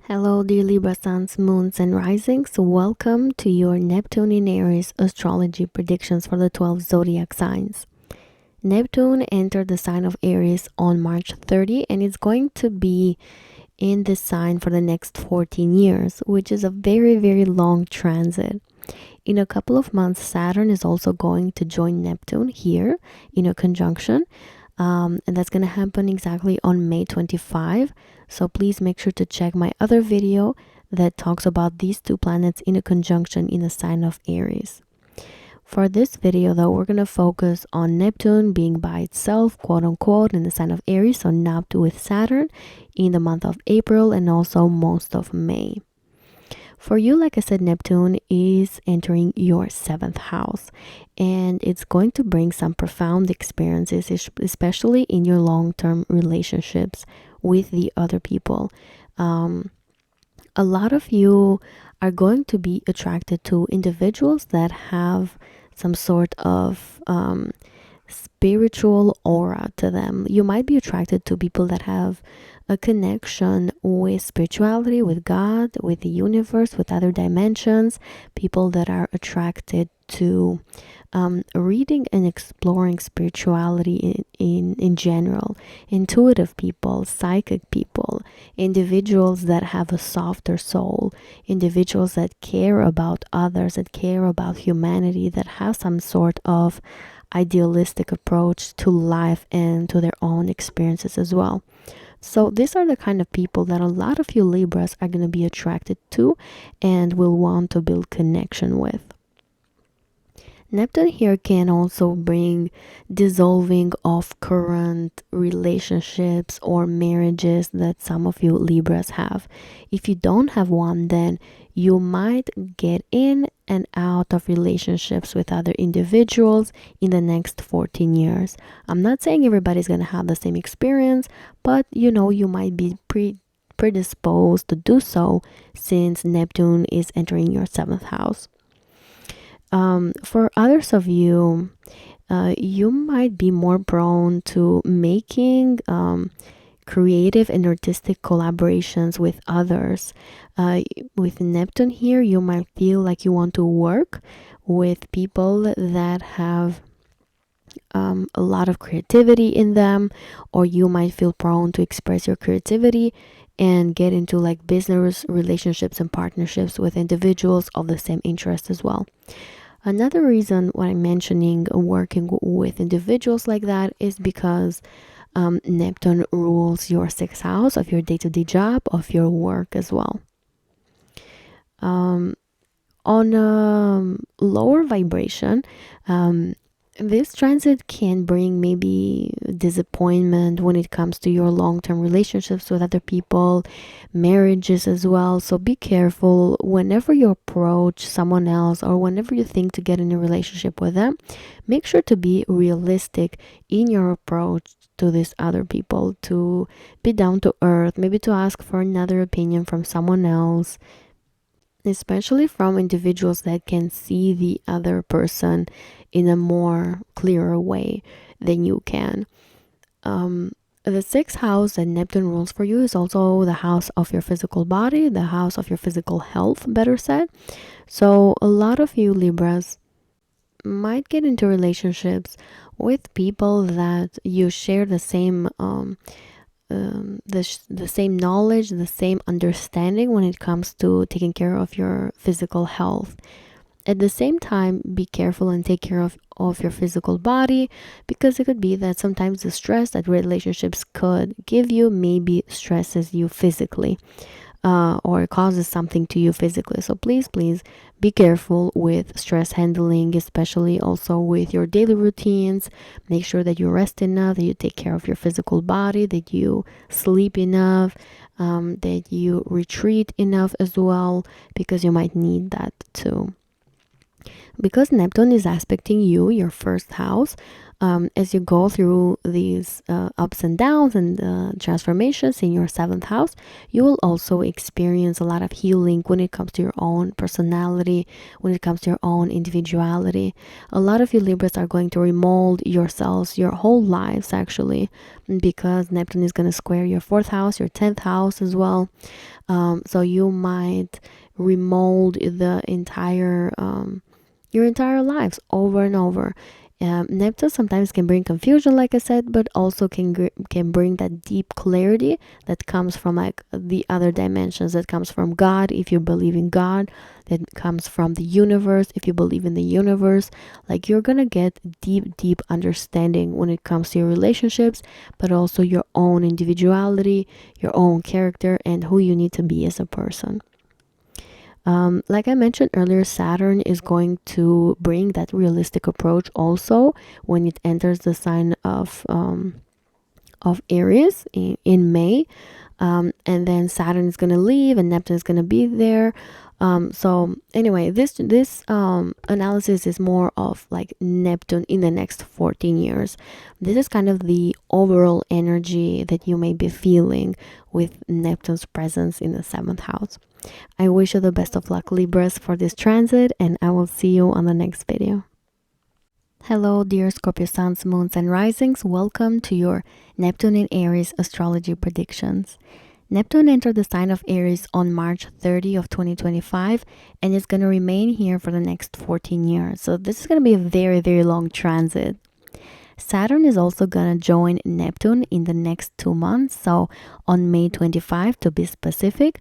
Hello, dear Libra suns, moons, and risings. Welcome to your Neptune in Aries astrology predictions for the 12 zodiac signs. Neptune entered the sign of Aries on March 30, and it's going to be in this sign for the next 14 years, which is a very, very long transit. In a couple of months, Saturn is also going to join Neptune here in a conjunction. And that's going to happen exactly on May 25. So please make sure to check my other video that talks about these two planets in a conjunction in the sign of Aries. For this video, though, we're going to focus on Neptune being by itself, quote unquote, in the sign of Aries, so not with Saturn, in the month of April and also most of May. For you, like I said, Neptune is entering your 7th house, and it's going to bring some profound experiences, especially in your long-term relationships with the other people. A lot of you are going to be attracted to individuals that have some sort of spiritual aura to them. You might be attracted to people that have a connection with spirituality, with God, with the universe, with other dimensions. People that are attracted to reading and exploring spirituality in general. Intuitive people, psychic people, individuals that have a softer soul, individuals that care about others, that care about humanity, that have some sort of idealistic approach to life and to their own experiences as well. So these are the kind of people that a lot of you Libras are going to be attracted to and will want to build connection with. Neptune here can also bring dissolving of current relationships or marriages that some of you Libras have. If you don't have one, then you might get in and out of relationships with other individuals in the next 14 years. I'm not saying everybody's going to have the same experience, but you know, you might be predisposed to do so since Neptune is entering your 7th house. For others of you, you might be more prone to making creative and artistic collaborations with others. With Neptune here, you might feel like you want to work with people that have a lot of creativity in them, or you might feel prone to express your creativity and get into like business relationships and partnerships with individuals of the same interest as well. Another reason why I'm mentioning working with individuals like that is because Neptune rules your 6th house of your day-to-day job, of your work as well. On a lower vibration, this transit can bring maybe disappointment when it comes to your long-term relationships with other people, marriages as well. So be careful whenever you approach someone else or whenever you think to get in a relationship with them. Make sure to be realistic in your approach to these other people, to be down to earth, maybe to ask for another opinion from someone else, especially from individuals that can see the other person in a more clearer way than you can. The 6th house that Neptune rules for you is also the house of your physical body, the house of your physical health, better said. So a lot of you Libras might get into relationships with people that you share the same the same knowledge, the same understanding when it comes to taking care of your physical health. At the same time, be careful and take care of your physical body, because it could be that sometimes the stress that relationships could give you maybe stresses you physically, or causes something to you physically. So please be careful with stress handling, especially also with your daily routines. Make sure that you rest enough, that you take care of your physical body, that you sleep enough, that you retreat enough as well, because you might need that too. Because Neptune is aspecting you, your 1st house, as you go through these ups and downs and transformations in your 7th house, you will also experience a lot of healing when it comes to your own personality, when it comes to your own individuality. A lot of you Libras are going to remold yourselves, your whole lives actually, because Neptune is going to square your 4th house, your 10th house as well. So you might remold the entire your entire lives over and over. Neptune sometimes can bring confusion, like I said, but also can bring that deep clarity that comes from like the other dimensions, that comes from God if you believe in God, that comes from the universe if you believe in the universe. Like you're gonna get deep understanding when it comes to your relationships, but also your own individuality, your own character, and who you need to be as a person. Like I mentioned earlier, Saturn is going to bring that realistic approach also when it enters the sign of Aries in May. And then Saturn is going to leave and Neptune is going to be there. So anyway, this analysis is more of like Neptune in the next 14 years. This is kind of the overall energy that you may be feeling with Neptune's presence in the 7th house. I wish you the best of luck, Libras, for this transit, and I will see you on the next video. Hello, dear Scorpio suns, moons, and risings. Welcome to your Neptune in Aries astrology predictions. Neptune entered the sign of Aries on March 30 of 2025 and is going to remain here for the next 14 years. So this is going to be a very long transit. Saturn is also going to join Neptune in the next 2 months, so on May 25 to be specific.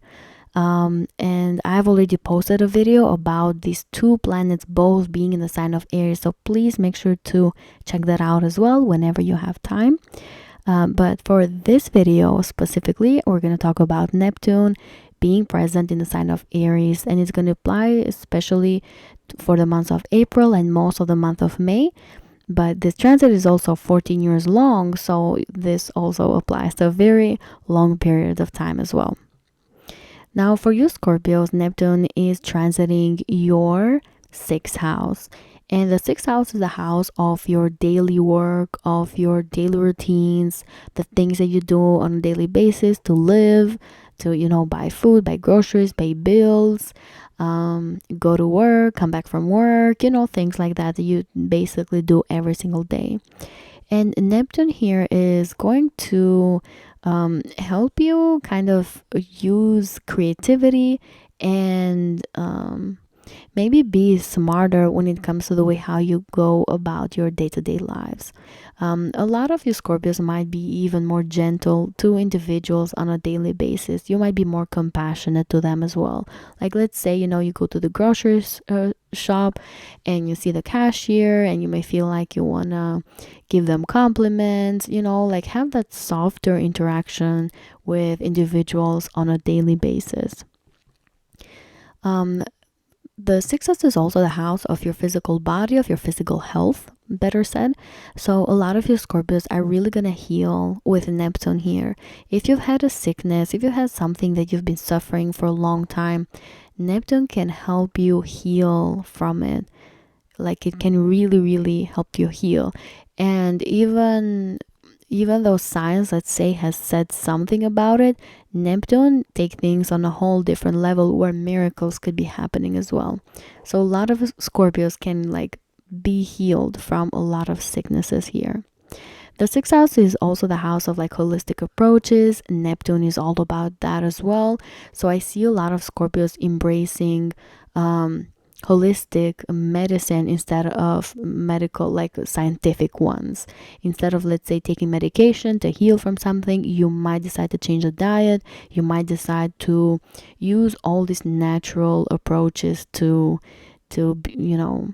And I've already posted a video about these 2 planets both being in the sign of Aries, so please make sure to check that out as well whenever you have time. But for this video specifically, we're going to talk about Neptune being present in the sign of Aries, and it's going to apply especially for the months of April and most of the month of May. But this transit is also 14 years long, so this also applies to a very long period of time as well. Now for you Scorpios, Neptune is transiting your 6th house. And the 6th house is the house of your daily work, of your daily routines, the things that you do on a daily basis to live, to, you know, buy food, buy groceries, pay bills, go to work, come back from work, you know, things like that you basically do every single day. And Neptune here is going to help you kind of use creativity and maybe be smarter when it comes to the way how you go about your day-to-day lives. A lot of you Scorpios might be even more gentle to individuals on a daily basis. You might be more compassionate to them as well. Like, let's say, you know, you go to the grocery shop and you see the cashier and you may feel like you want to give them compliments, you know, like have that softer interaction with individuals on a daily basis. The 6th house is also the house of your physical body, of your physical health, better said. So a lot of you Scorpios are really gonna heal with Neptune here. If you've had a sickness, if you had something that you've been suffering for a long time, Neptune can help you heal from it. Like, it can really help you heal. And even though science, let's say, has said something about it, Neptune take things on a whole different level where miracles could be happening as well. So a lot of Scorpios can like be healed from a lot of sicknesses here. The 6th house is also the house of like holistic approaches. Neptune is all about that as well. So I see a lot of Scorpios embracing holistic medicine instead of medical, like scientific ones. Instead of, let's say, taking medication to heal from something, you might decide to change the diet. You might decide to use all these natural approaches to you know,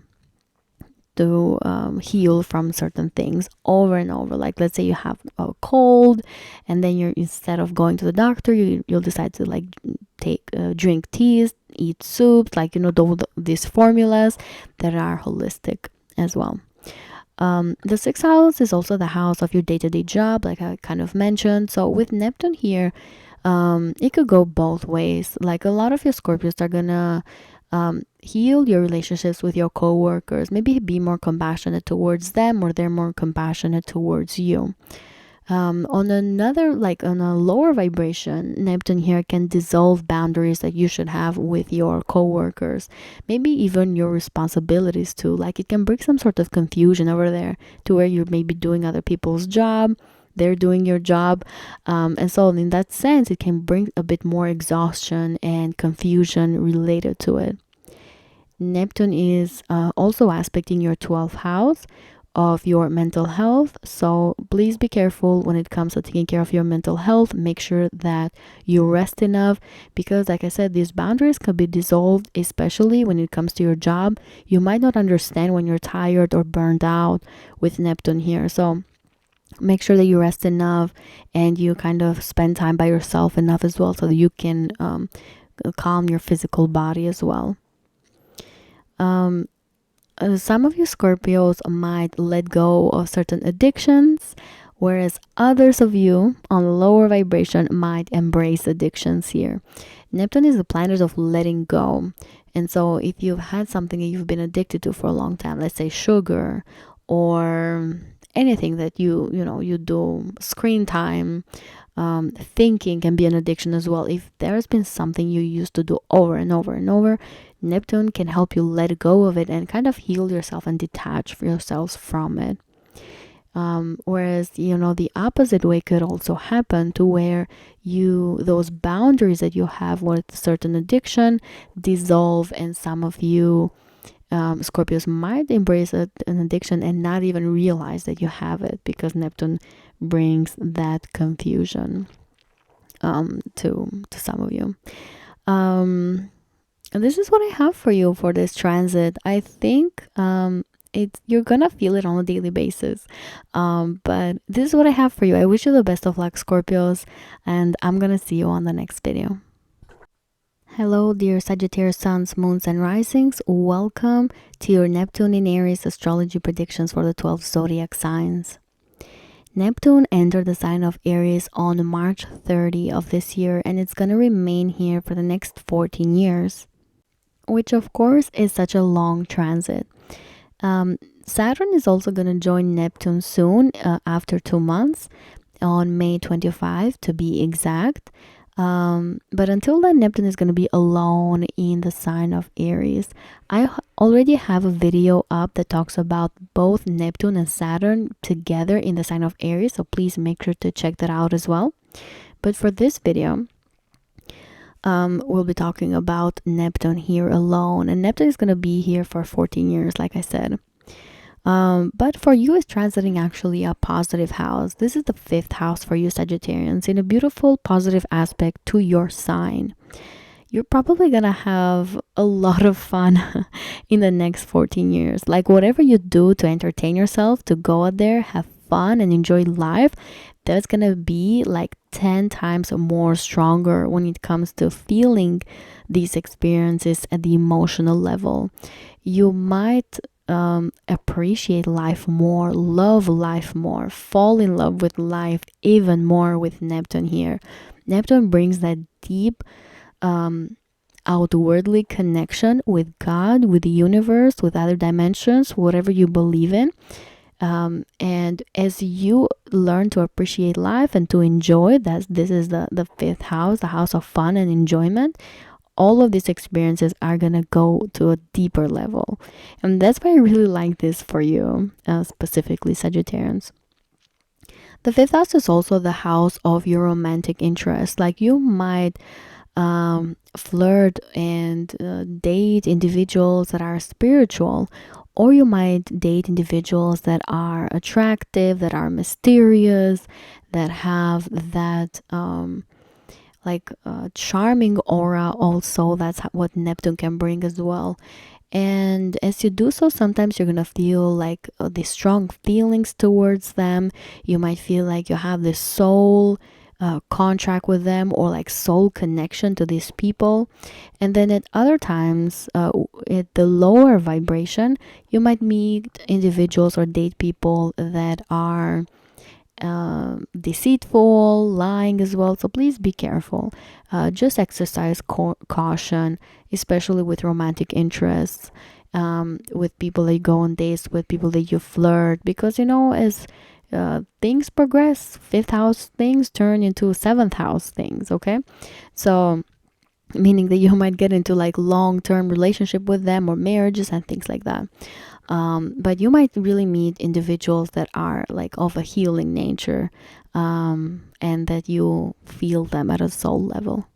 to heal from certain things over and over. Like, let's say you have a cold and then you're, instead of going to the doctor, you'll decide to like drink teas, eat soups, like, you know, these formulas that are holistic as well. The 6th house is also the house of your day-to-day job, like I kind of mentioned. So with Neptune here, it could go both ways. Like, a lot of your Scorpios are gonna heal your relationships with your co-workers, maybe be more compassionate towards them, or they're more compassionate towards you. On another, like on a lower vibration, Neptune here can dissolve boundaries that you should have with your co-workers, maybe even your responsibilities too. Like, it can bring some sort of confusion over there to where you're maybe doing other people's job, they're doing your job, and so in that sense it can bring a bit more exhaustion and confusion related to it. Neptune is also aspecting your 12th house of your mental health, so please be careful when it comes to taking care of your mental health. Make sure that you rest enough, because like I said, these boundaries could be dissolved, especially when it comes to your job. You might not understand when you're tired or burned out with Neptune here, so make sure that you rest enough and you kind of spend time by yourself enough as well, so that you can calm your physical body as well. Some of you Scorpios might let go of certain addictions, whereas others of you on the lower vibration might embrace addictions here. Neptune is the planet of letting go. And so if you've had something that you've been addicted to for a long time, let's say sugar or anything that you do, screen time, thinking can be an addiction as well. If there's been something you used to do over and over and over, Neptune can help you let go of it and kind of heal yourself and detach yourselves from it. Whereas, the opposite way could also happen, to where those boundaries that you have with certain addiction dissolve, and some of you Scorpios might embrace an addiction and not even realize that you have it, because Neptune brings that confusion to some of you. And this is what I have for you for this transit. I think you're gonna feel it on a daily basis, but this is what I have for you. I wish you the best of luck, Scorpios, and I'm gonna see you on the next video. Hello, dear Sagittarius suns, moons, and risings. Welcome to your Neptune in Aries astrology predictions for the 12 zodiac signs. Neptune entered the sign of Aries on March 30 of this year, and it's going to remain here for the next 14 years, which of course is such a long transit. Saturn is also going to join Neptune soon, after 2 months, on May 25 to be exact. But until then, Neptune is going to be alone in the sign of Aries. I already have a video up that talks about both Neptune and Saturn together in the sign of Aries, so please make sure to check that out as well. But for this video, we'll be talking about Neptune here alone, and Neptune is going to be here for 14 years, like I said. But for you, it's transiting actually a positive house. This is the 5th house for you Sagittarians, in a beautiful positive aspect to your sign. You're probably gonna have a lot of fun in the next 14 years. Like whatever you do to entertain yourself, to go out there, have fun and enjoy life, that's gonna be like 10 times more stronger when it comes to feeling these experiences at the emotional level. You might appreciate life more, love life more, fall in love with life even more with Neptune here. Neptune brings that deep outwardly connection with God, with the universe, with other dimensions, whatever you believe in. And as you learn to appreciate life and to enjoy that, this is the 5th house, the house of fun and enjoyment. All of these experiences are gonna go to a deeper level, and that's why I really like this for you, specifically Sagittarians. The 5th house is also the house of your romantic interest. Like you might flirt and date individuals that are spiritual, or you might date individuals that are attractive, that are mysterious, that have that charming aura also. That's what Neptune can bring as well. And as you do so, sometimes you're gonna feel like these strong feelings towards them. You might feel like you have this soul contract with them, or like soul connection to these people. And then at other times, at the lower vibration, you might meet individuals or date people that are deceitful, lying as well. So please be careful. Just exercise caution, especially with romantic interests, with people that you go on dates with, people that you flirt, because as things progress, 5th house things turn into 7th house things. Okay, so meaning that you might get into like long-term relationship with them, or marriages and things like that. But you might really meet individuals that are like of a healing nature, and that you feel them at a soul level.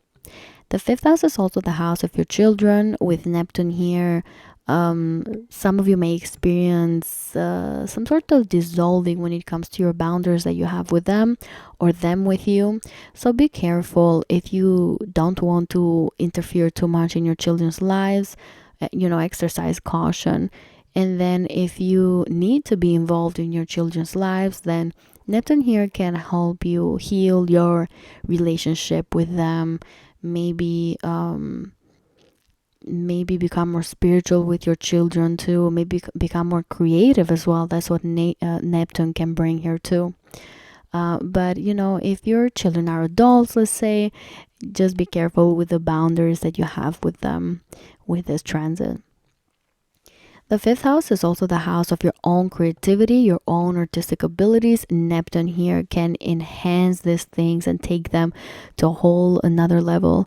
The 5th house is also the house of your children with Neptune here. Some of you may experience some sort of dissolving when it comes to your boundaries that you have with them, or them with you. So be careful if you don't want to interfere too much in your children's lives. Exercise caution. And then if you need to be involved in your children's lives, then Neptune here can help you heal your relationship with them. Maybe become more spiritual with your children too. Maybe become more creative as well. That's what Neptune can bring here too. But if your children are adults, let's say, just be careful with the boundaries that you have with them with this transit. The 5th house is also the house of your own creativity, your own artistic abilities. Neptune here can enhance these things and take them to a whole another level.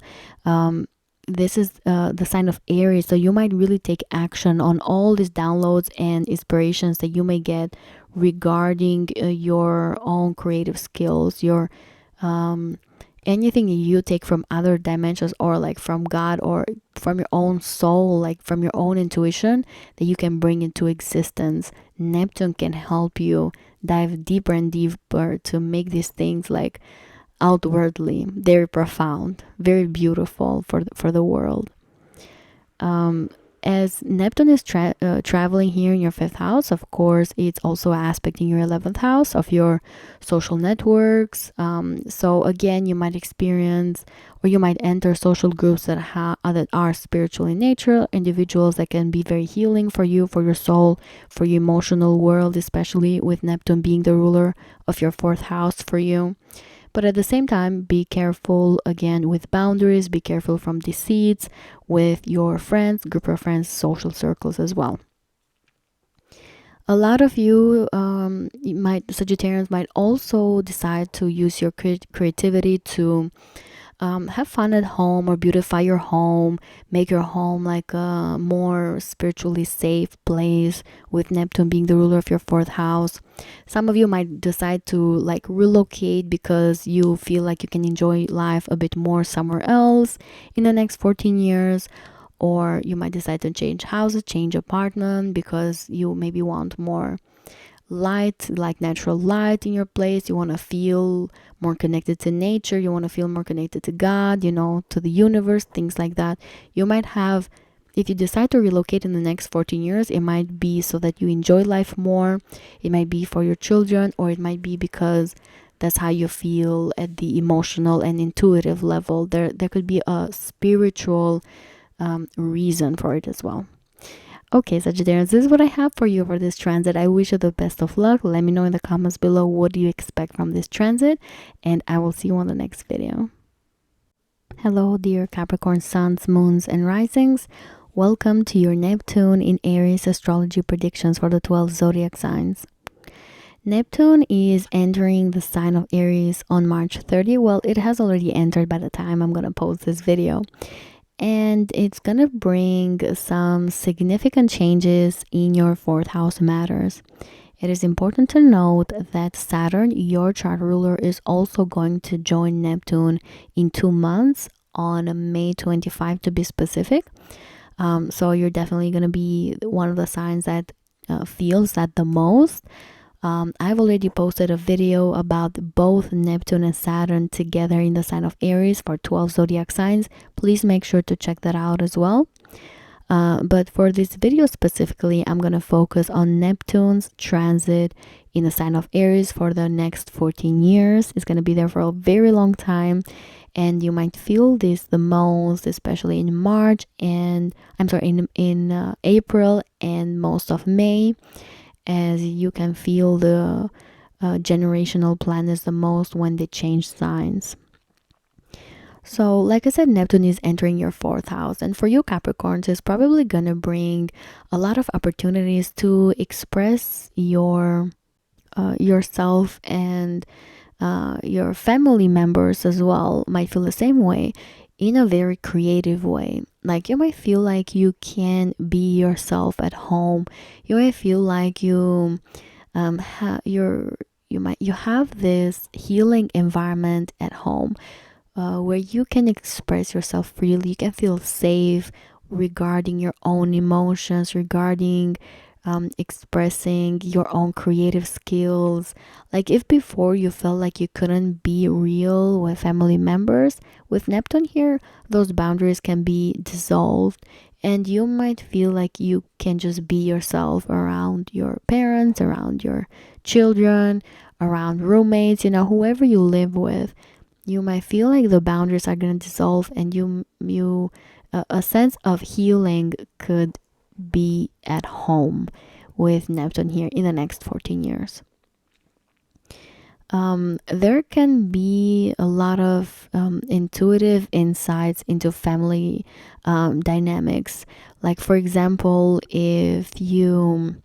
This is the sign of Aries, so you might really take action on all these downloads and inspirations that you may get regarding your own creative skills, your anything you take from other dimensions, or like from God, or from your own soul, like from your own intuition, that you can bring into existence. Neptune can help you dive deeper and deeper to make these things like outwardly very profound, very beautiful for the world. as Neptune is traveling here in your 5th house, of course, it's also aspecting your 11th house of your social networks. So again, you might experience or you might enter social groups that are spiritual in nature, individuals that can be very healing for you, for your soul, for your emotional world, especially with Neptune being the ruler of your 4th house for you. But at the same time, be careful again with boundaries, be careful from deceits with your friends, group of friends, social circles as well. A lot of you, Sagittarians might also decide to use your creativity to have fun at home or beautify your home, make your home like a more spiritually safe place with Neptune being the ruler of your 4th house. Some of you might decide to like relocate because you feel like you can enjoy life a bit more somewhere else in the next 14 years. Or you might decide to change houses, change apartment because you maybe want more light, like natural light in your place. You want to feel more connected to nature. You want to feel more connected to God, to the universe, things like that. You might have, if you decide to relocate in the next 14 years, it might be so that you enjoy life more. It might be for your children, or it might be because that's how you feel at the emotional and intuitive level. There could be a spiritual reason for it as well. Okay, Sagittarius, this is what I have for you for this transit. I wish you the best of luck. Let me know in the comments below what do you expect from this transit, and I will see you on the next video. Hello, dear Capricorn suns, moons, and risings. Welcome to your Neptune in Aries astrology predictions for the 12 zodiac signs. Neptune is entering the sign of Aries on March 30. Well, it has already entered by the time I'm going to post this video. And it's gonna bring some significant changes in your 4th house matters. It is important to note that Saturn, your chart ruler, is also going to join Neptune in 2 months on May 25 to be specific. So you're definitely gonna be one of the signs that feels that the most. I've already posted a video about both Neptune and Saturn together in the sign of Aries for 12 zodiac signs. Please make sure to check that out as well. But for this video specifically, I'm going to focus on Neptune's transit in the sign of Aries for the next 14 years. It's going to be there for a very long time. And you might feel this the most, especially in March and in April and most of May, as you can feel the generational planets the most when they change signs. So like I said, Neptune is entering your 4th house, and for you Capricorns, it's probably gonna bring a lot of opportunities to express yourself and your family members as well might feel the same way, in a very creative way. Like you might feel like you can be yourself at home. You might feel like you have this healing environment at home where you can express yourself freely. You can feel safe regarding your own emotions, regarding expressing your own creative skills. Like if before you felt like you couldn't be real with family members, with Neptune here, those boundaries can be dissolved, and you might feel like you can just be yourself around your parents, around your children, around roommates, whoever you live with. You might feel like the boundaries are going to dissolve, and a sense of healing could be at home with Neptune here in the next 14 years. There can be a lot of intuitive insights into family dynamics. Like for example, if you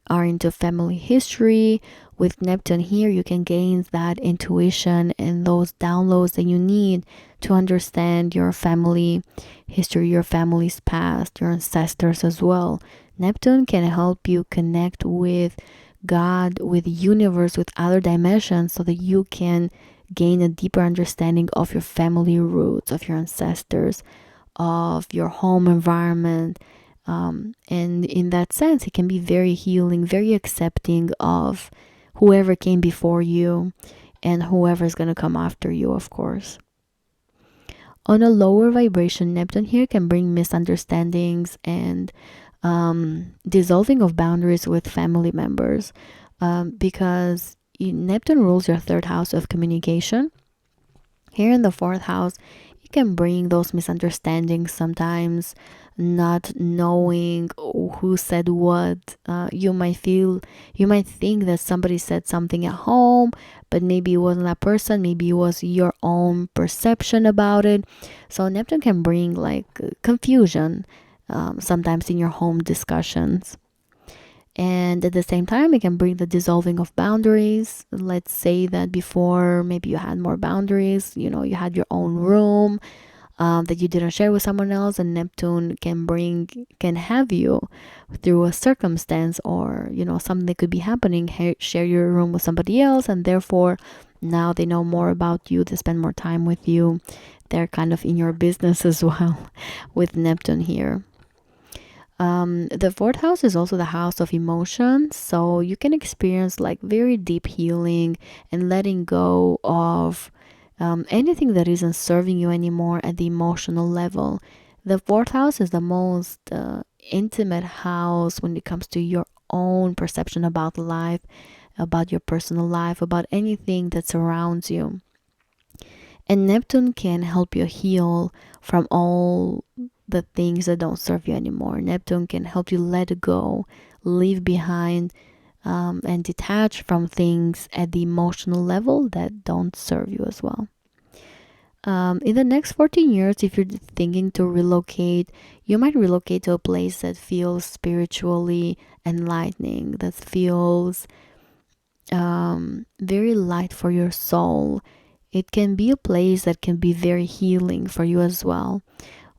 are into family history, with Neptune here, you can gain that intuition and those downloads that you need to understand your family history, your family's past, your ancestors as well. Neptune can help you connect with God, with the universe, with other dimensions, so that you can gain a deeper understanding of your family roots, of your ancestors, of your home environment. And in that sense, it can be very healing, very accepting of whoever came before you and whoever is going to come after you, of course. On a lower vibration, Neptune here can bring misunderstandings and dissolving of boundaries with family members, because Neptune rules your third house of communication. Here in the fourth house, it can bring those misunderstandings sometimes, not knowing who said what. You might think that somebody said something at home, but maybe it wasn't that person, maybe it was your own perception about it. So Neptune can bring like confusion sometimes in your home discussions. And at the same time, it can bring the dissolving of boundaries. Let's say that before, maybe you had more boundaries, you had your own room that you didn't share with someone else, and Neptune can have you through a circumstance, or something that could be happening, share your room with somebody else, and therefore now they know more about you, they spend more time with you, they're kind of in your business as well with Neptune here. The fourth house is also the house of emotions, so you can experience like very deep healing and letting go of anything that isn't serving you anymore at the emotional level. The fourth house is the most intimate house when it comes to your own perception about life, about your personal life, about anything that surrounds you. And Neptune can help you heal from all the things that don't serve you anymore. Neptune can help you let go, leave behind, and detach from things at the emotional level that don't serve you as well. In the next 14 years, if you're thinking to relocate, you might relocate to a place that feels spiritually enlightening, that feels very light for your soul. It can be a place that can be very healing for you as well.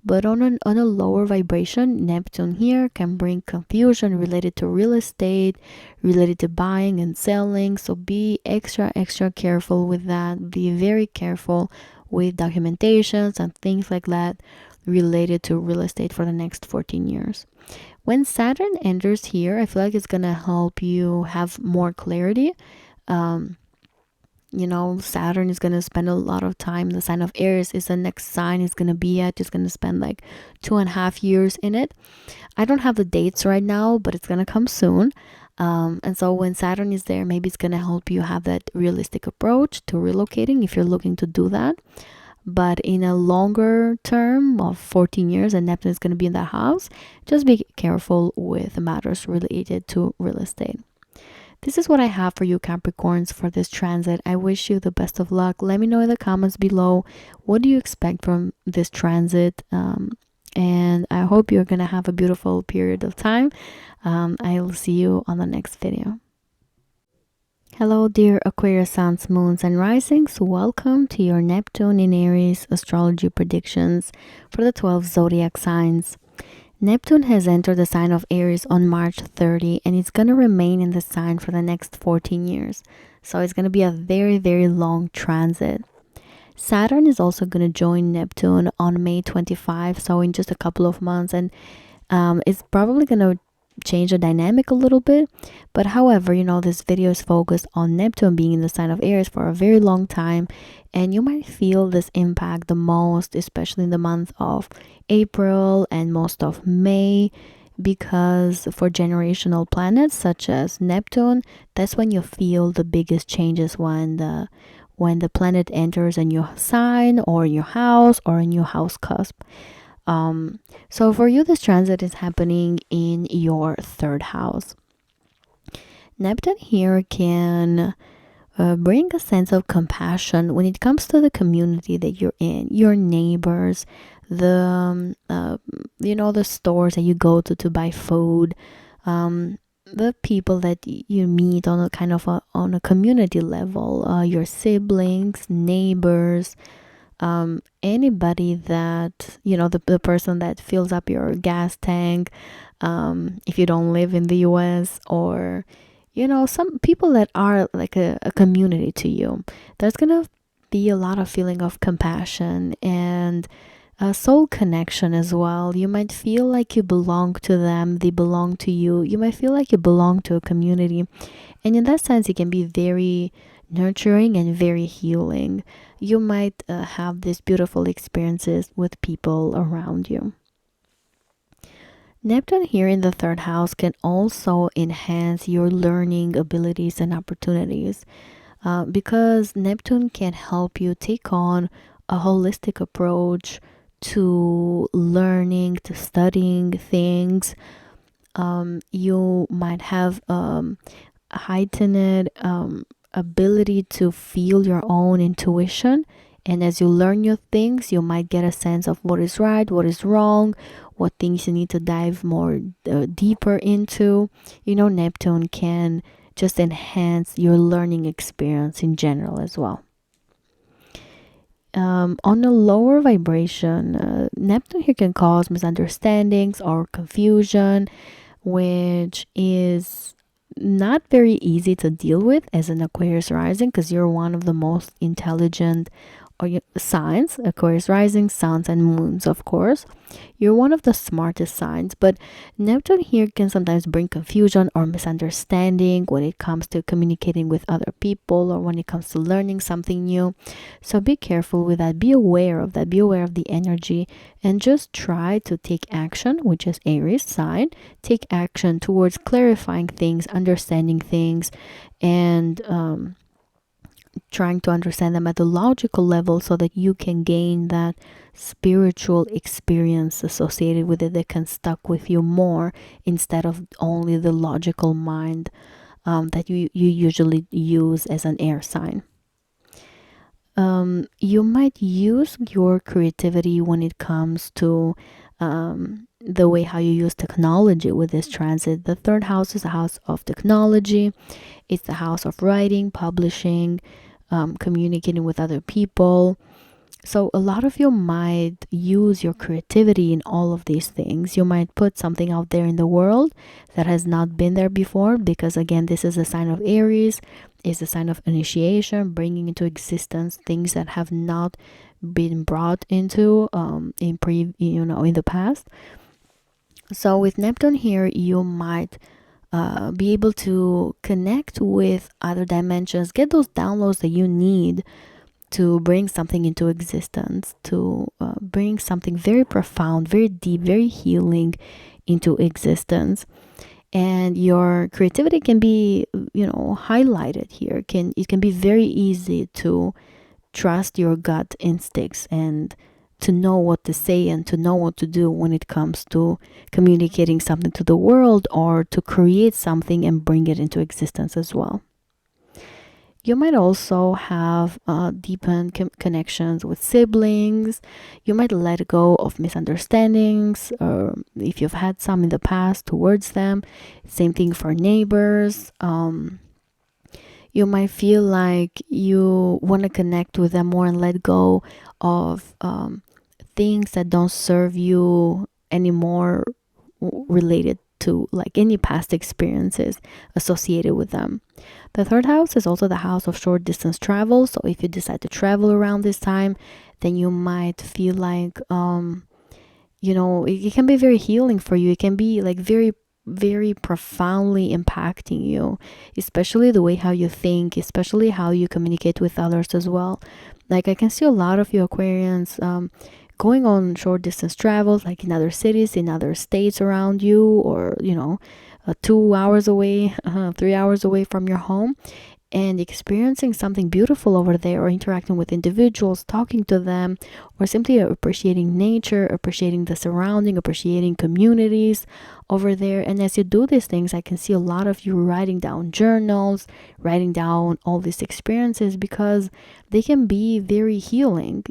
But on a lower vibration, Neptune here can bring confusion related to real estate, related to buying and selling. So be extra careful with that. Be very careful with documentations and things like that related to real estate for the next 14 years. When Saturn enters here, I feel like it's going to help you have more clarity. Saturn is going to spend a lot of time. The sign of Aries is the next sign it's going to be at. It's going to spend like 2.5 years in it. I don't have the dates right now, but it's going to come soon. And so when Saturn is there, maybe it's going to help you have that realistic approach to relocating if you're looking to do that. But in a longer term of 14 years, and Neptune is going to be in that house, just be careful with matters related to real estate. This is what I have for you, Capricorns, for this transit. I wish you the best of luck. Let me know in the comments below, what do you expect from this transit? And I hope you're going to have a beautiful period of time. I'll see you on the next video. Hello, dear Aquarius suns, moons, and risings. Welcome to your Neptune in Aries astrology predictions for the 12 zodiac signs. Neptune has entered the sign of Aries on March 30, and it's going to remain in the sign for the next 14 years. So it's going to be a very, very long transit. Saturn is also going to join Neptune on May 25, so in just a couple of months, and it's probably going to change the dynamic a little bit. But however, this video is focused on Neptune being in the sign of Aries for a very long time, and you might feel this impact the most, especially in the month of April and most of May, because for generational planets such as Neptune, that's when you feel the biggest changes, when the planet enters a new sign or a new house or a new house cusp. So for you, this transit is happening in your third house. Neptune here can bring a sense of compassion when it comes to the community that you're in, your neighbors, the the stores that you go to buy food, the people that you meet on a community level, your siblings, neighbors, anybody that the person that fills up your gas tank, if you don't live in the US, or some people that are like a community to you. There's gonna be a lot of feeling of compassion and a soul connection as well. You might feel like you belong to them, they belong to you. You might feel like you belong to a community. And in that sense, it can be very nurturing and very healing. You might have these beautiful experiences with people around you. Neptune here in the third house can also enhance your learning abilities and opportunities, because Neptune can help you take on a holistic approach to learning, to studying things. You might have a heightened ability to feel your own intuition. And as you learn new things, you might get a sense of what is right, what is wrong, what things you need to dive more deeper into. You know, Neptune can just enhance your learning experience in general as well. On a lower vibration, Neptune here can cause misunderstandings or confusion, which is not very easy to deal with as an Aquarius rising, because you're one of the most intelligent signs, Aquarius rising, suns, and moons, of course. You're one of the smartest signs, but Neptune here can sometimes bring confusion or misunderstanding when it comes to communicating with other people or when it comes to learning something new. So be careful with that. Be aware of that. Be aware of the energy and just try to take action, which is Aries sign. Take action towards clarifying things, understanding things, and trying to understand them at the logical level so that you can gain that spiritual experience associated with it that can stuck with you more, instead of only the logical mind that you usually use as an air sign. You might use your creativity when it comes to the way how you use technology with this transit. The third house is a house of technology. It's the house of writing, publishing, communicating with other people. So a lot of you might use your creativity in all of these things. You might put something out there in the world that has not been there before, because again, this is a sign of Aries. It's a sign of initiation, bringing into existence things that have not been brought into in the past. So with Neptune here, you might be able to connect with other dimensions, get those downloads that you need to bring something into existence, to bring something very profound, very deep, very healing into existence. And your creativity can be, highlighted here. It can be very easy to trust your gut instincts and to know what to say and to know what to do when it comes to communicating something to the world or to create something and bring it into existence as well. You might also have deepened connections with siblings. You might let go of misunderstandings, or if you've had some in the past towards them. Same thing for neighbors. You might feel like you want to connect with them more and let go of things that don't serve you anymore, related to like any past experiences associated with them. The third house is also the house of short distance travel. So if you decide to travel around this time, then you might feel like it can be very healing for you. It can be like very, very profoundly impacting you, especially the way how you think, especially how you communicate with others as well. Like I can see a lot of you Aquarians going on short distance travels, like in other cities, in other states around you, or 2 hours away, 3 hours away from your home, and experiencing something beautiful over there, or interacting with individuals, talking to them, or simply appreciating nature, appreciating the surrounding, appreciating communities over there. And as you do these things, I can see a lot of you writing down journals, writing down all these experiences, because they can be very healing,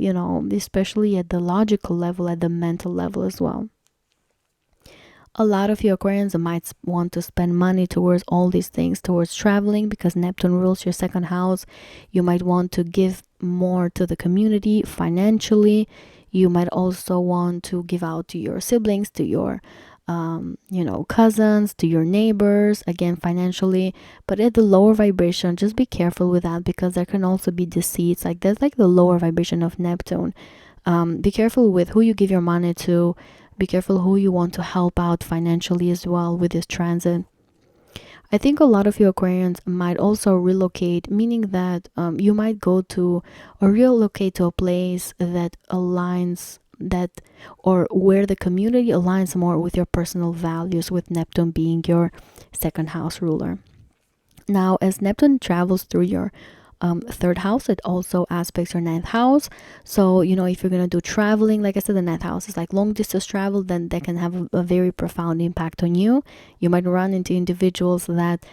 especially at the logical level, at the mental level as well. A lot of you Aquarians might want to spend money towards all these things, towards traveling, because Neptune rules your second house. You might want to give more to the community financially. You might also want to give out to your siblings, to your cousins, to your neighbors, again financially. But at the lower vibration, just be careful with that, because there can also be deceits. Like that's like the lower vibration of Neptune. Be careful with who you give your money to. Be careful who you want to help out financially as well with this transit. I think a lot of you Aquarians might also relocate, meaning that you might go to or relocate to a place that aligns that or where the community aligns more with your personal values, with Neptune being your second house ruler. Now, as Neptune travels through your third house, it also aspects your ninth house. So if you're gonna do traveling, like I said, the ninth house is like long distance travel, then that can have a very profound impact on you. You might run into individuals that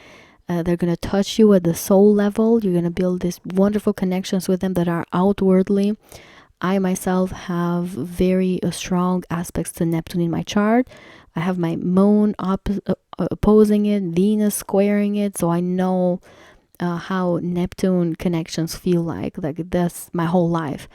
they're gonna touch you at the soul level. You're gonna build these wonderful connections with them that are outwardly. I myself have very strong aspects to Neptune in my chart. I have my moon opposing it, Venus squaring it, so I know how Neptune connections feel like that's my whole life.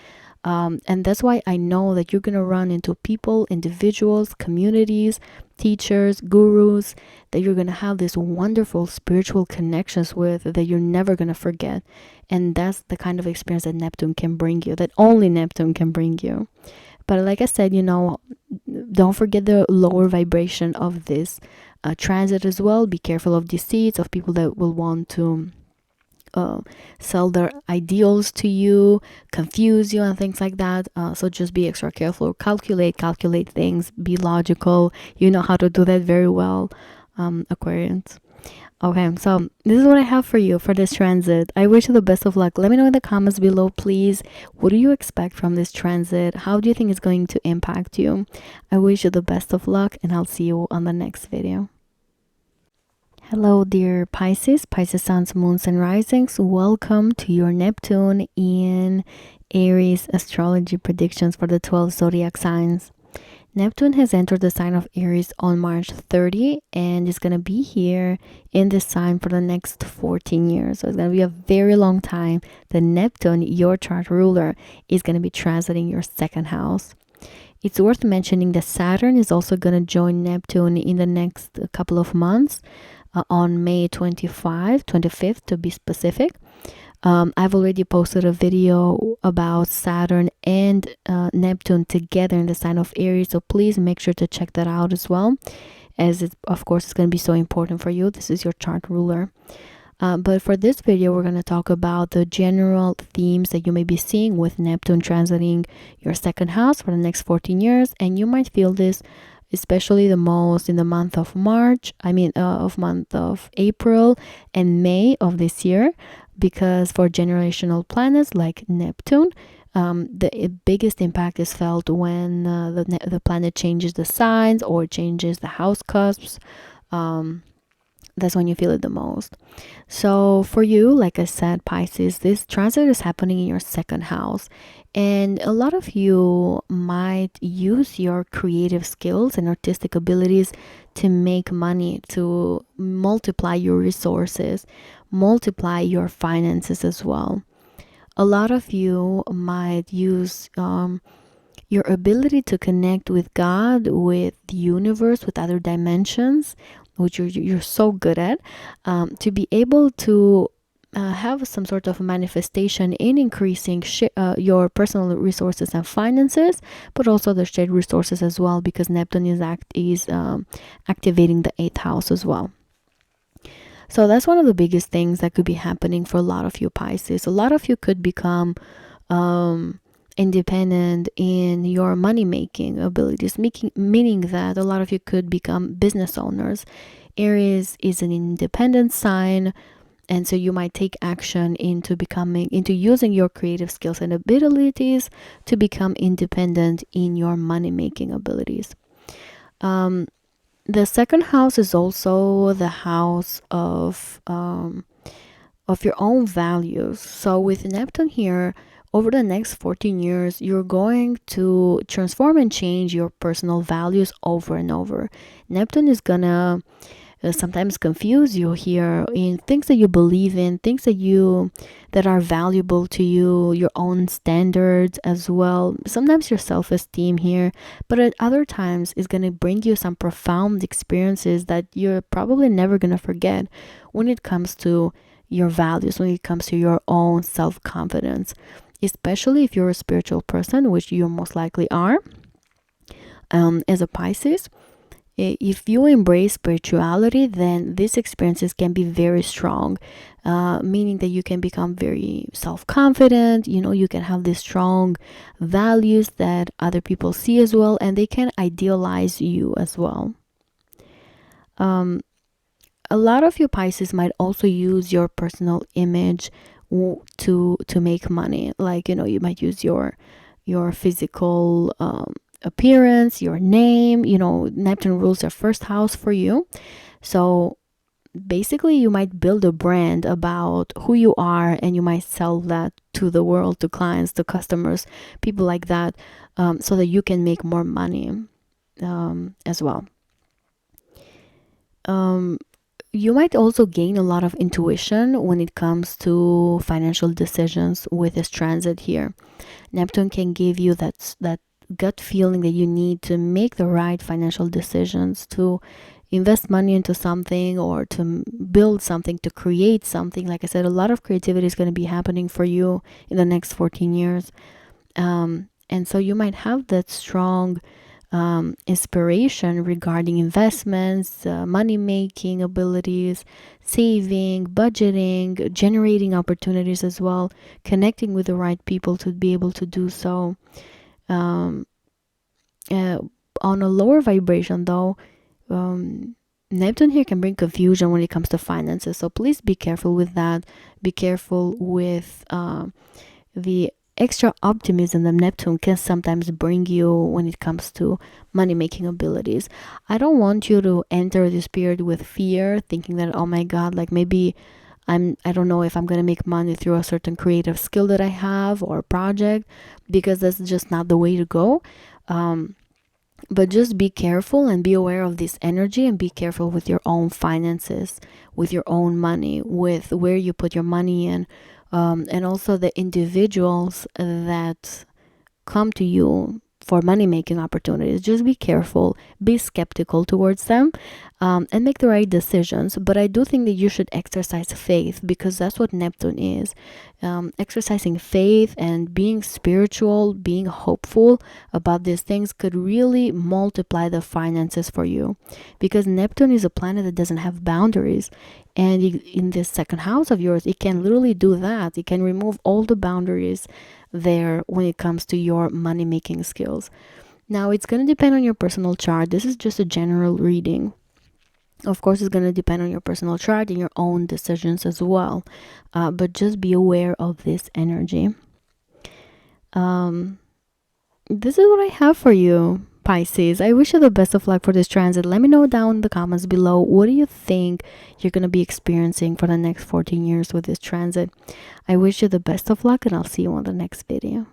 And that's why I know that you're gonna run into people, individuals, communities, teachers, gurus, that you're gonna have these wonderful spiritual connections with that you're never gonna forget. And that's the kind of experience that Neptune can bring you, that only Neptune can bring you. But like I said, don't forget the lower vibration of this transit as well. Be careful of deceits, of people that will want to sell their ideals to you, confuse you, and things like that. So just be extra careful. Calculate things. Be logical. You know how to do that very well, Aquarians. Okay, so this is what I have for you for this transit. I wish you the best of luck. Let me know in the comments below, please. What do you expect from this transit? How do you think it's going to impact you? I wish you the best of luck, and I'll see you on the next video. Hello, dear Pisces, suns, moons, and risings. Welcome to your Neptune in Aries astrology predictions for the 12 zodiac signs. Neptune has entered the sign of Aries on March 30 and is going to be here in this sign for the next 14 years. So it's going to be a very long time. The Neptune, your chart ruler, is going to be transiting your second house. It's worth mentioning that Saturn is also going to join Neptune in the next couple of months. On May 25th to be specific. I've already posted a video about Saturn and Neptune together in the sign of Aries, so please make sure to check that out as well, as it, of course, it's going to be so important for you. This is your chart ruler. But for this video, we're going to talk about the general themes that you may be seeing with Neptune transiting your second house for the next 14 years, and you might feel this especially the most in the month of month of April and May of this year, because for generational planets like Neptune, the biggest impact is felt when the planet changes the signs or changes the house cusps. That's when you feel it the most. So for you, like I said, Pisces, this transit is happening in your second house. And a lot of you might use your creative skills and artistic abilities to make money, to multiply your resources, multiply your finances as well. A lot of you might use your ability to connect with God, with the universe, with other dimensions, which you're so good at, to be able to have some sort of manifestation in increasing your personal resources and finances, but also the shared resources as well, because Neptune is activating the 8th house as well. So that's one of the biggest things that could be happening for a lot of you Pisces. A lot of you could become independent in your money making abilities, meaning that a lot of you could become business owners. Aries is an independent sign, and so you might take action into using your creative skills and abilities to become independent in your money making abilities. The second house is also the house of your own values. So with Neptune here, over the next 14 years, you're going to transform and change your personal values over and over. Neptune is gonna sometimes confuse you here in things that you believe in, things that are valuable to you, your own standards as well. Sometimes your self-esteem here, but at other times it's going to bring you some profound experiences that you're probably never going to forget when it comes to your values, when it comes to your own self-confidence. especially if you're a spiritual person, which you most likely are, as a Pisces. If you embrace spirituality, then these experiences can be very strong, meaning that you can become very self-confident. You can have these strong values that other people see as well, and they can idealize you as well. A lot of you Pisces might also use your personal image to make money. Like, you might use your physical appearance, your name. Neptune rules your first house for you. So basically, you might build a brand about who you are, and you might sell that to the world, to clients, to customers, people like that, so that you can make more money as well. You might also gain a lot of intuition when it comes to financial decisions with this transit here. Neptune can give you that gut feeling that you need to make the right financial decisions, to invest money into something, or to build something, to create something. Like I said, a lot of creativity is going to be happening for you in the next 14 years. And so you might have that strong inspiration regarding investments, money making abilities, saving, budgeting, generating opportunities as well, connecting with the right people to be able to do so. On a lower vibration though, Neptune here can bring confusion when it comes to finances, so please be careful with that. Be careful with the extra optimism that Neptune can sometimes bring you when it comes to money making abilities. I don't want you to enter this period with fear, thinking that, oh my god, like maybe I don't know if I'm gonna make money through a certain creative skill that I have or project, because that's just not the way to go. But just be careful and be aware of this energy, and be careful with your own finances, with your own money, with where you put your money in, and also the individuals that come to you for money making opportunities. Just be careful, be skeptical towards them, and make the right decisions. But I do think that you should exercise faith, because that's what Neptune is. Exercising faith and being spiritual, being hopeful about these things could really multiply the finances for you, because Neptune is a planet that doesn't have boundaries. And in this second house of yours, it can literally do that. It can remove all the boundaries there when it comes to your money making skills. Now, it's going to depend on your personal chart. This is just a general reading. Of course, it's going to depend on your personal chart and your own decisions as well. But just be aware of this energy. This is what I have for you, Pisces. I wish you the best of luck for this transit. Let me know down in the comments below, what do you think you're going to be experiencing for the next 14 years with this transit. I wish you the best of luck, and I'll see you on the next video.